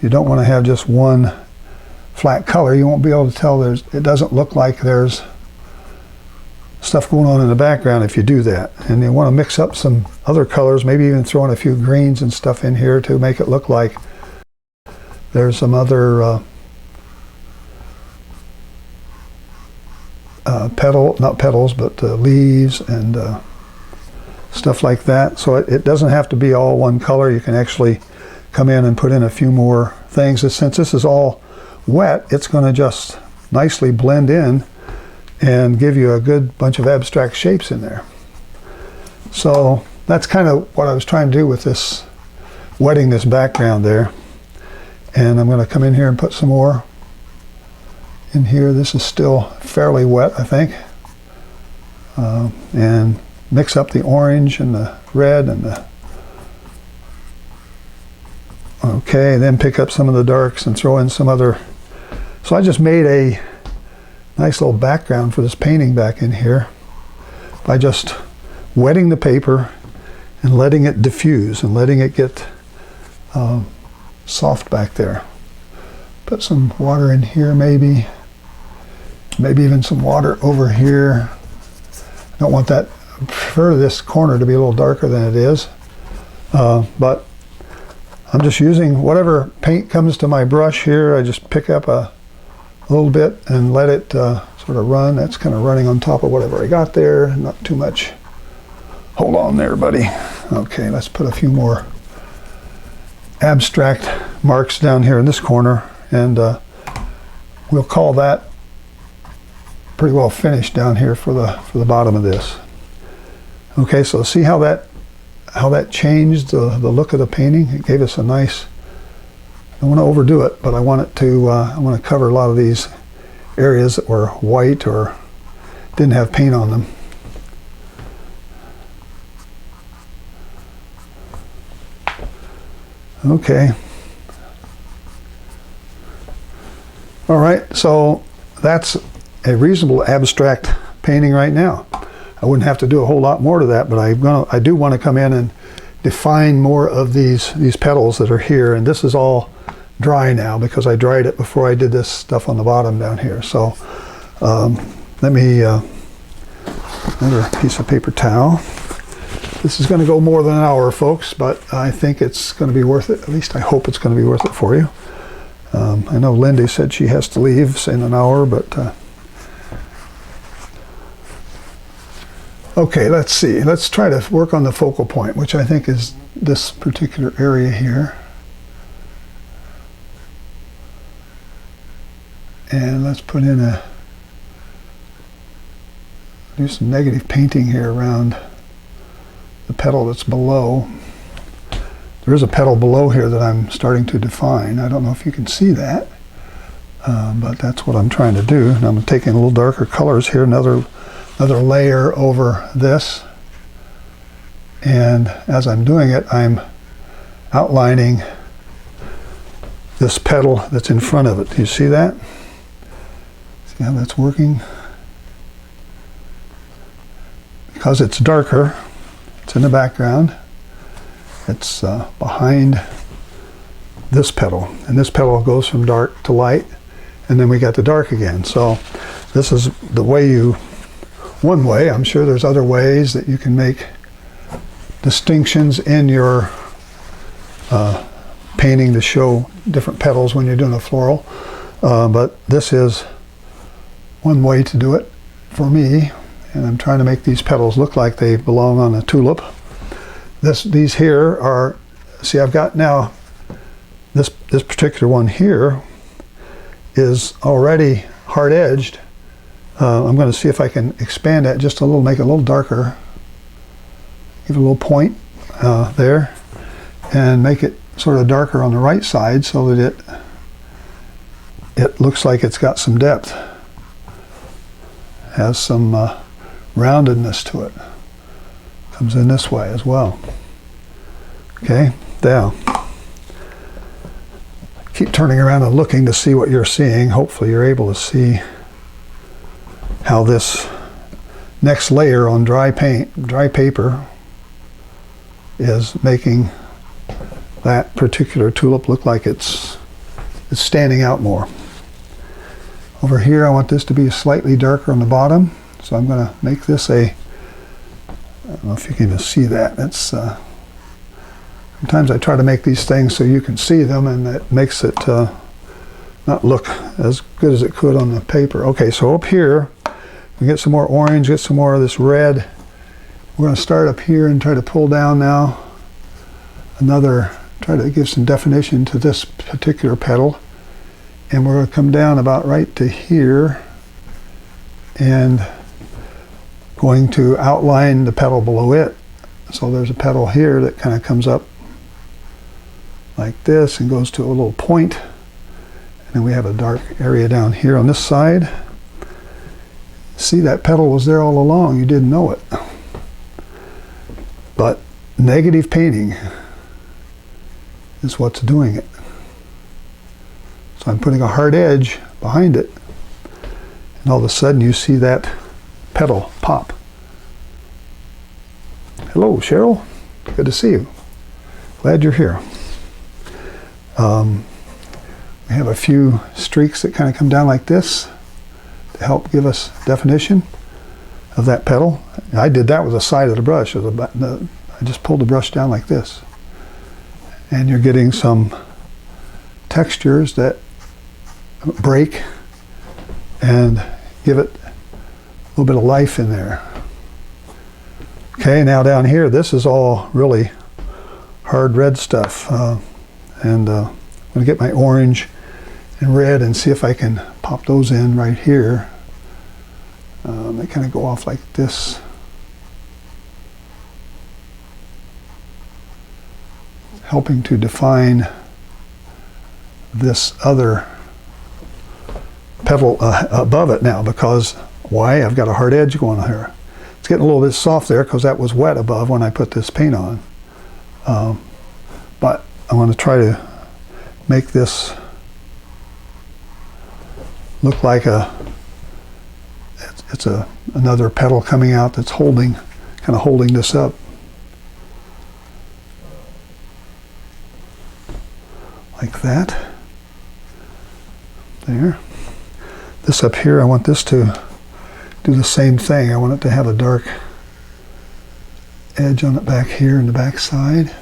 You don't want to have just one flat color. You won't be able to tell it doesn't look like there's stuff going on in the background if you do that. And you want to mix up some other colors, maybe even throw in a few greens and stuff in here to make it look like there's some other not petals, but leaves and stuff like that. So it doesn't have to be all one color. You can actually come in and put in a few more things. And since this is all wet, it's going to just nicely blend in and give you a good bunch of abstract shapes in there. So that's kind of what I was trying to do with this, wetting this background there. And I'm going to come in here and put some more in here. This is still fairly wet, I think. And mix up the orange and the red and the... Okay, then pick up some of the darks and throw in some other So I just made a nice little background for this painting back in here by just wetting the paper and letting it diffuse and letting it get soft back there. Put some water in here maybe even some water over here. I don't want that, I prefer this corner to be a little darker than it is, but I'm just using whatever paint comes to my brush here. I just pick up a little bit and let it sort of run. That's kind of running on top of whatever I got there, not too much. Hold on there, buddy. Okay, let's put a few more abstract marks down here in this corner, and we'll call that pretty well finished down here for the bottom of this. Okay, so see how that changed the look of the painting? It gave us a nice, I don't want to overdo it, but I want it to, I want to cover a lot of these areas that were white or didn't have paint on them. Okay. All right, so that's a reasonable abstract painting right now. I wouldn't have to do a whole lot more to that, but I do want to come in and define more of these petals that are here. And this is all dry now because I dried it before I did this stuff on the bottom down here. So let me, another piece of paper towel. This is going to go more than an hour, folks, but I think it's going to be worth it. At least I hope it's going to be worth it for you. I know Lindy said she has to leave in an hour, but okay, let's see. Let's try to work on the focal point, which I think is this particular area here. And let's put in do some negative painting here around the petal that's below. There is a petal below here that I'm starting to define. I don't know if you can see that, but that's what I'm trying to do. And I'm taking a little darker colors here, another layer over this. And as I'm doing it, I'm outlining this petal that's in front of it. Do you see that? See how that's working? Because it's darker, it's in the background, it's behind this petal, and this petal goes from dark to light, and then we got the dark again. So this is the way one way. I'm sure there's other ways that you can make distinctions in your painting to show different petals when you're doing a floral, but this is one way to do it for me. And I'm trying to make these petals look like they belong on a tulip. These here are, see, I've got now this particular one here is already hard edged. I'm going to see if I can expand that just a little, make it a little darker, give it a little point there, and make it sort of darker on the right side so that it looks like it's got some depth, has some roundedness to it. Comes in this way as well. Okay, now keep turning around and looking to see what you're seeing. Hopefully you're able to see how this next layer on dry paper is making that particular tulip look like it's standing out more. Over here I want this to be slightly darker on the bottom. So I'm going to make this I don't know if you can even see that. That's sometimes I try to make these things so you can see them, and that makes it not look as good as it could on the paper. Okay, so up here we get some more orange, get some more of this red. We're going to start up here and try to pull down now try to give some definition to this particular petal, and we're going to come down about right to here and going to outline the petal below it. So there's a petal here that kind of comes up like this and goes to a little point, and then we have a dark area down here on this side. See, that petal was there all along, you didn't know it. But negative painting is what's doing it. So I'm putting a hard edge behind it. And all of a sudden you see that petal pop. Hello, Cheryl. Good to see you. Glad you're here. We have a few streaks that kind of come down like this to help give us definition of that petal. I did that with the side of the brush. I just pulled the brush down like this. And you're getting some textures that break and give it a little bit of life in there. Okay, now down here, this is all really hard red stuff. I'm going to get my orange and red and see if I can pop those in right here. They kind of go off like this. Helping to define this other petal above it now, because why? I've got a hard edge going on here. It's getting a little bit soft there because that was wet above when I put this paint on. But I want to try to make this look like it's another petal coming out that's kind of holding this up. Like that. There. This up here, I want this to do the same thing. I want it to have a dark edge on it back here in the back side.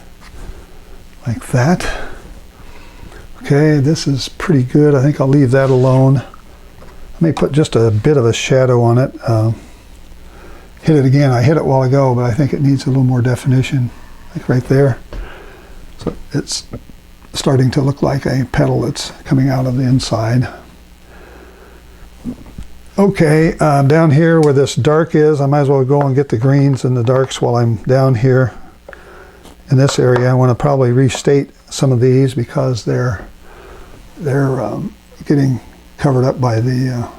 Like that. Okay, this is pretty good. I think I'll leave that alone. Let me put just a bit of a shadow on it. Hit it again. I hit it a while ago, but I think it needs a little more definition. Like right there. So it's starting to look like a petal that's coming out of the inside. Okay, down here where this dark is, I might as well go and get the greens and the darks while I'm down here in this area. I want to probably restate some of these because they're getting covered up by the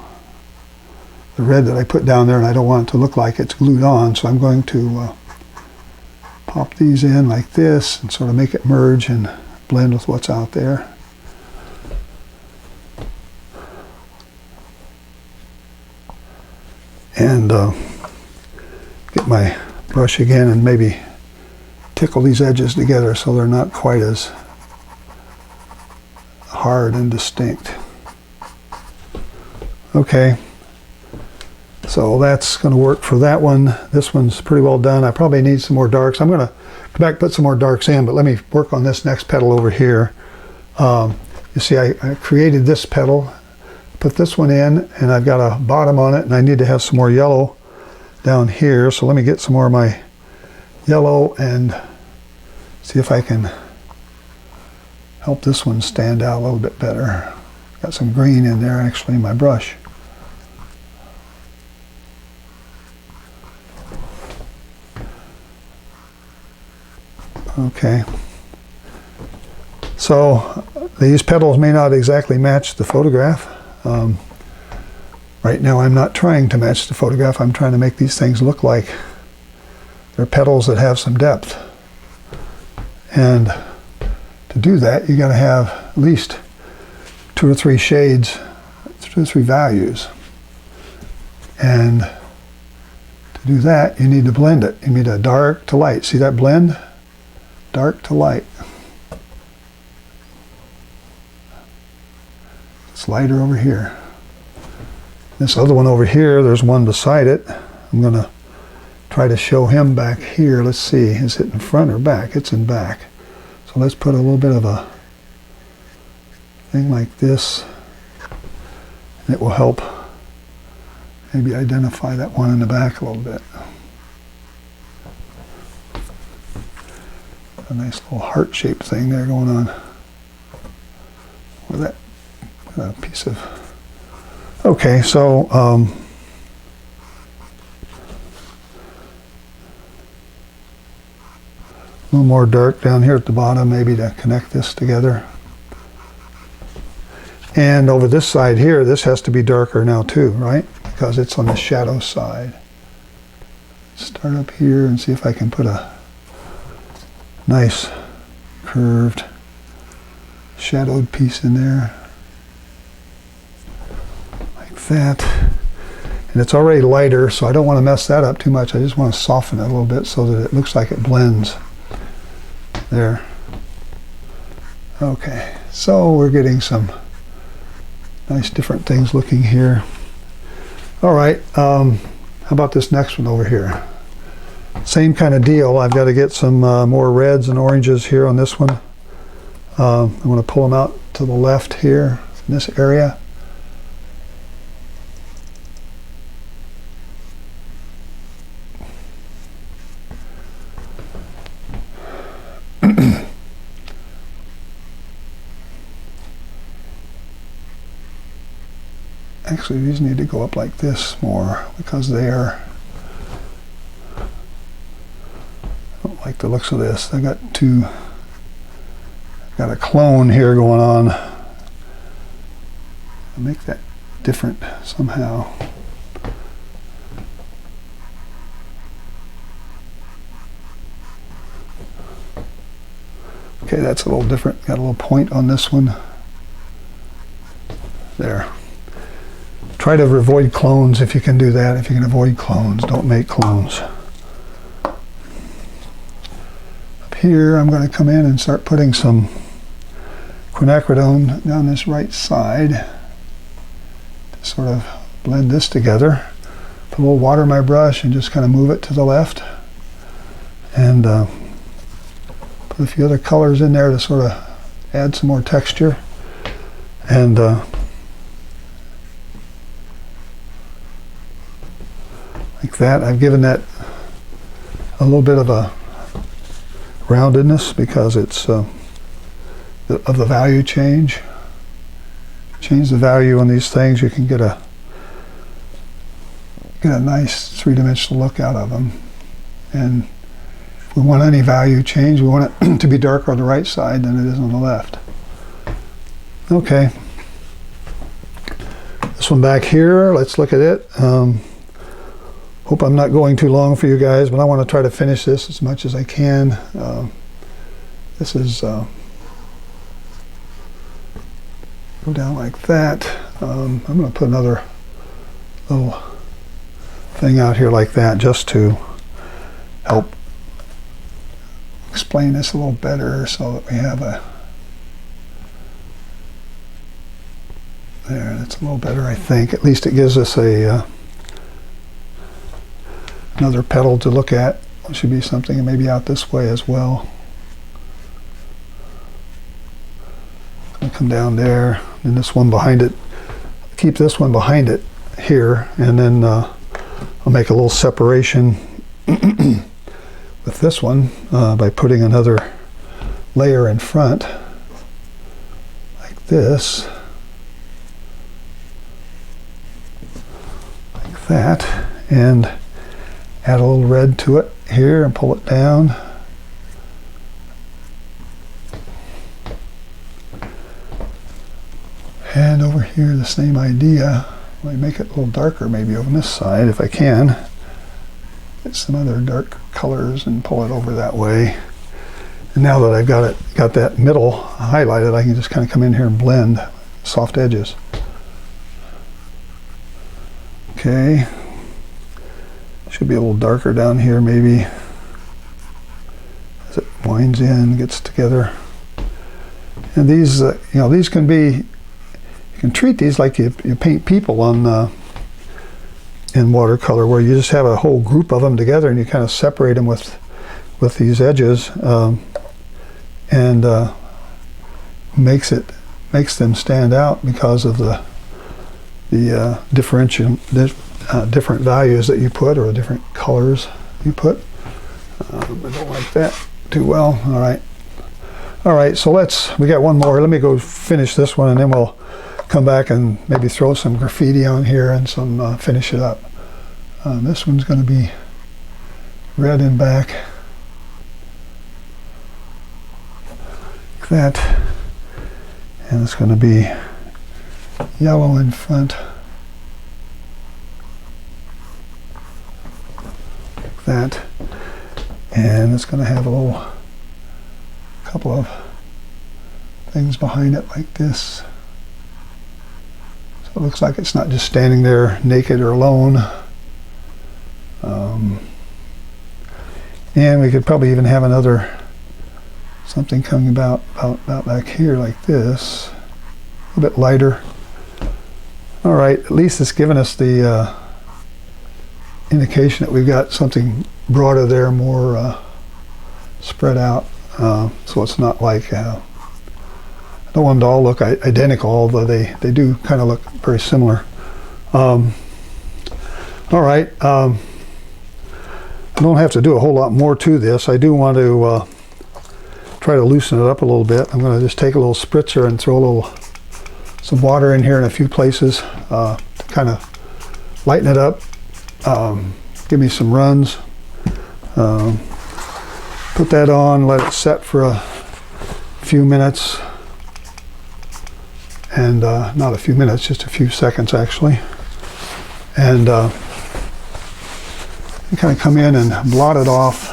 red that I put down there, and I don't want it to look like it's glued on, so I'm going to pop these in like this and sort of make it merge and blend with what's out there. And get my brush again and maybe tickle these edges together so they're not quite as hard and distinct. Okay, so that's going to work for that one. This one's pretty well done. I probably need some more darks. I'm going to come back and put some more darks in, but let me work on this next petal over here. You see, I created this petal, put this one in, and I've got a bottom on it, and I need to have some more yellow down here. So let me get some more of my yellow and see if I can help this one stand out a little bit better. Got some green in there actually in my brush. Okay. So these petals may not exactly match the photograph. Right now I'm not trying to match the photograph. I'm trying to make these things look like they're petals that have some depth. And to do that, you got to have at least 2 or 3 shades, 2 or 3 values. And to do that, you need to blend it. You need a dark to light. See that blend? Dark to light. It's lighter over here. This other one over here, there's one beside it. I'm going to try to show him back here. Let's see, is it in front or back? It's in back. So let's put a little bit of a thing like this. And it will help maybe identify that one in the back a little bit. A nice little heart-shaped thing there going on with that piece of... Okay, so a little more dark down here at the bottom, maybe to connect this together. And over this side here, this has to be darker now too, right? Because it's on the shadow side. Start up here and see if I can put a nice curved shadowed piece in there. that. And it's already lighter, so I don't want to mess that up too much. I just want to soften it a little bit so that it looks like it blends. There. Okay, so we're getting some nice different things looking here. All right, how about this next one over here? Same kind of deal. I've got to get some more reds and oranges here on this one. I'm going to pull them out to the left here in this area. Actually, these need to go up like this more because they are, I don't like the looks of this. I got a clone here going on. I'll make that different somehow. Okay, that's a little different. Got a little point on this one. There. Try to avoid clones if you can do that. If you can avoid clones, don't make clones. Up here, I'm going to come in and start putting some quinacridone down this right side to sort of blend this together. Put a little water in my brush and just kind of move it to the left. And put a few other colors in there to sort of add some more texture. And like that, I've given that a little bit of a roundedness because it's of the value change. Change the value on these things, you can get a nice three-dimensional look out of them. And if we want any value change, we want it to be darker on the right side than it is on the left. Okay. This one back here, let's look at it. Hope I'm not going too long for you guys, but I want to try to finish this as much as I can. This is go down like that. I'm going to put another little thing out here like that just to help explain this a little better so that we have a, there, that's a little better, I think. At least it gives us a another petal to look at. It should be something maybe out this way as well. I'll come down there, and this one behind it, keep this one behind it here, and then I'll make a little separation with this one by putting another layer in front like this, like that, and add a little red to it here and pull it down. And over here, the same idea. Let me make it a little darker maybe on this side if I can. Get some other dark colors and pull it over that way. And now that I've got that middle highlighted, I can just kind of come in here and blend soft edges. Okay. Should be a little darker down here maybe as it winds in, gets together. And these, you know, these can be, you can treat these like you paint people on in watercolor, where you just have a whole group of them together and you kind of separate them with these edges, and makes them stand out because of the different values that you put, or different colors you put. I don't like that too well. All right, so we got one more. Let me go finish this one, and then we'll come back and maybe throw some graffiti on here and some finish it up. This one's going to be red in back, like that, and it's going to be yellow in front, like that, and it's going to have a couple of things behind it like this. So So it looks like it's not just standing there naked or alone. And we could probably even have another something coming about back here like this, a little bit lighter. All right, at least it's given us the indication that we've got something broader there, more spread out, so it's not like I don't want them to all look identical, although they do kind of look very similar. All right, I don't have to do a whole lot more to this. I do want to try to loosen it up a little bit. I'm going to just take a little spritzer and throw some water in here in a few places to kind of lighten it up. Give me some runs. Put that on, let it set for a few minutes. And not a few minutes, just a few seconds actually. And kind of come in and blot it off.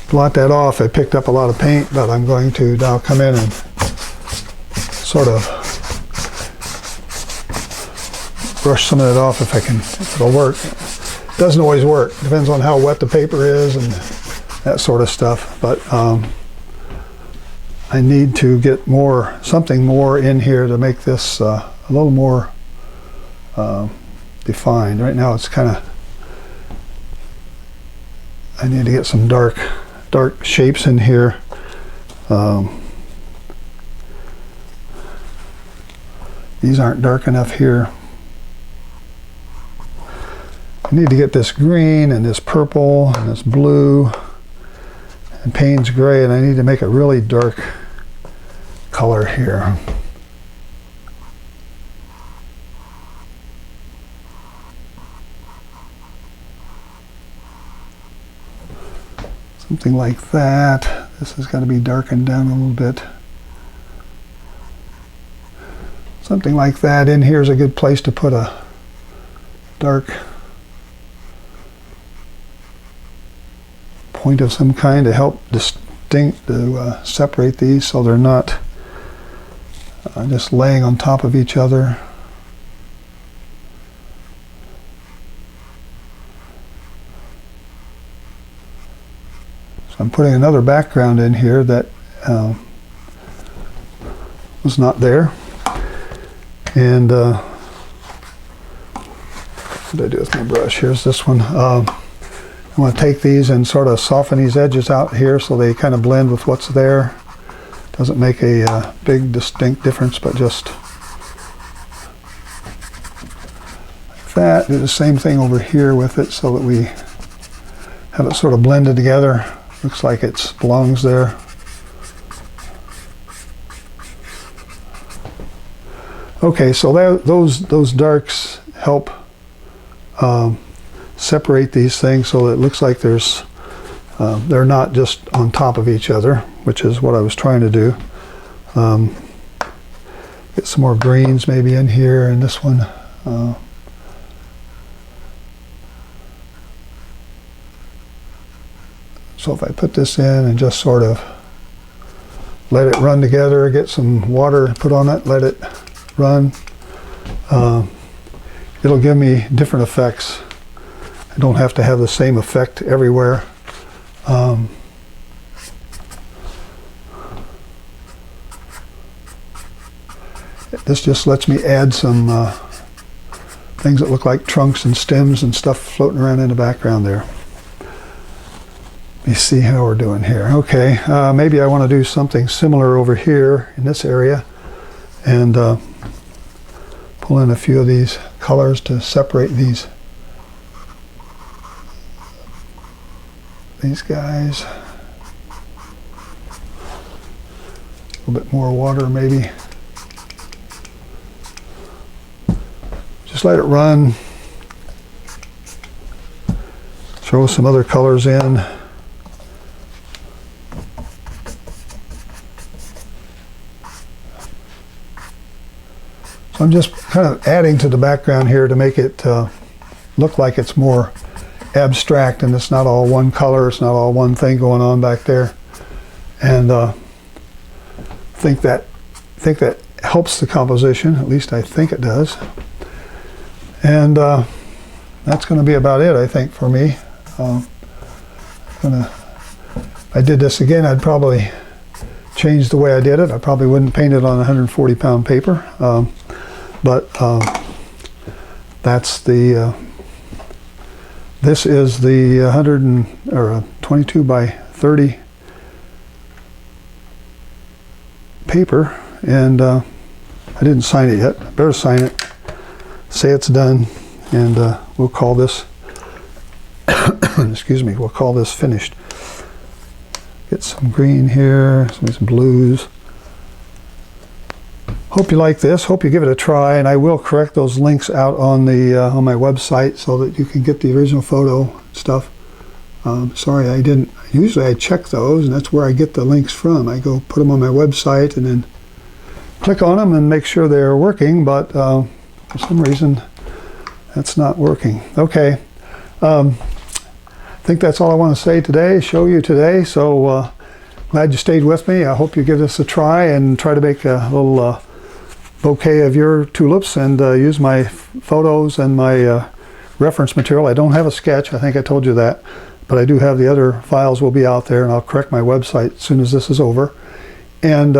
Blot that off. I picked up a lot of paint, but I'm going to now come in and sort of brush some of it off if it'll work. It doesn't always work. Depends on how wet the paper is and that sort of stuff. But I need to get something more in here to make this a little more defined. Right now it's kind of, I need to get some dark shapes in here. These aren't dark enough here. I need to get this green and this purple and this blue and Payne's gray, and I need to make a really dark color here. Something like that. This has got to be darkened down a little bit. Something like that. In here is a good place to put a dark point of some kind to help separate these so they're not just laying on top of each other. So I'm putting another background in here that was not there. And what did I do with my brush? Here's this one. I want to take these and sort of soften these edges out here so they kind of blend with what's there. Doesn't make a big distinct difference, but just like that. Do the same thing over here with it so that we have it sort of blended together. Looks like it belongs there. Okay, so those darks help separate these things so that it looks like they're not just on top of each other, which is what I was trying to do. Get some more greens maybe in here, and this one. So if I put this in and just sort of let it run together, get some water put on it, let it run, it'll give me different effects. I don't have to have the same effect everywhere. This just lets me add some things that look like trunks and stems and stuff floating around in the background there. Let me see how we're doing here. Okay, maybe I want to do something similar over here in this area and pull in a few of these colors to separate these guys. A little bit more water maybe. Just let it run. Throw some other colors in. So I'm just kind of adding to the background here to make it look like it's more abstract, and it's not all one color, it's not all one thing going on back there. And think that helps the composition, at least I think it does. And that's going to be about it, I think, for me. If I did this again, I'd probably change the way I did it. I probably wouldn't paint it on 140-pound paper, but that's the. This is the 22 by 30 paper, and I didn't sign it yet. I better sign it, say it's done, and we'll call this. Excuse me. We'll call this finished. Get some green here, some blues. Hope you like this. Hope you give it a try, and I will correct those links out on the on my website so that you can get the original photo stuff. Sorry, I didn't. Usually I check those, and that's where I get the links from. I go put them on my website and then click on them and make sure they're working, but for some reason that's not working. Okay. I think that's all I want to say today, show you today. So glad you stayed with me. I hope you give this a try and try to make a little bouquet of your tulips, and use my photos and my reference material. I don't have a sketch, I think I told you that, but I do have the other files will be out there, and I'll correct my website as soon as this is over. And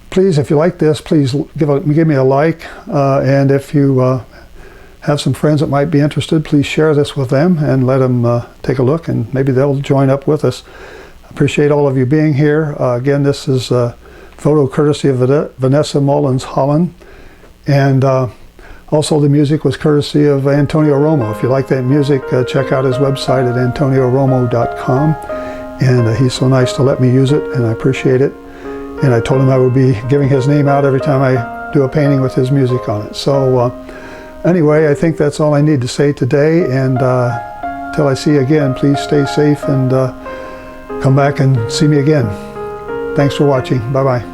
please, if you like this, please give me a like, and if you have some friends that might be interested, please share this with them and let them take a look, and maybe they'll join up with us. I appreciate all of you being here. Again, this is photo courtesy of Vanessa Mullins Holland, and also the music was courtesy of Antonio Romo. If you like that music, check out his website at antonioromo.com, and he's so nice to let me use it, and I appreciate it. And I told him I would be giving his name out every time I do a painting with his music on it. So anyway, I think that's all I need to say today, and till I see you again, please stay safe and come back and see me again. Thanks for watching. Bye-bye.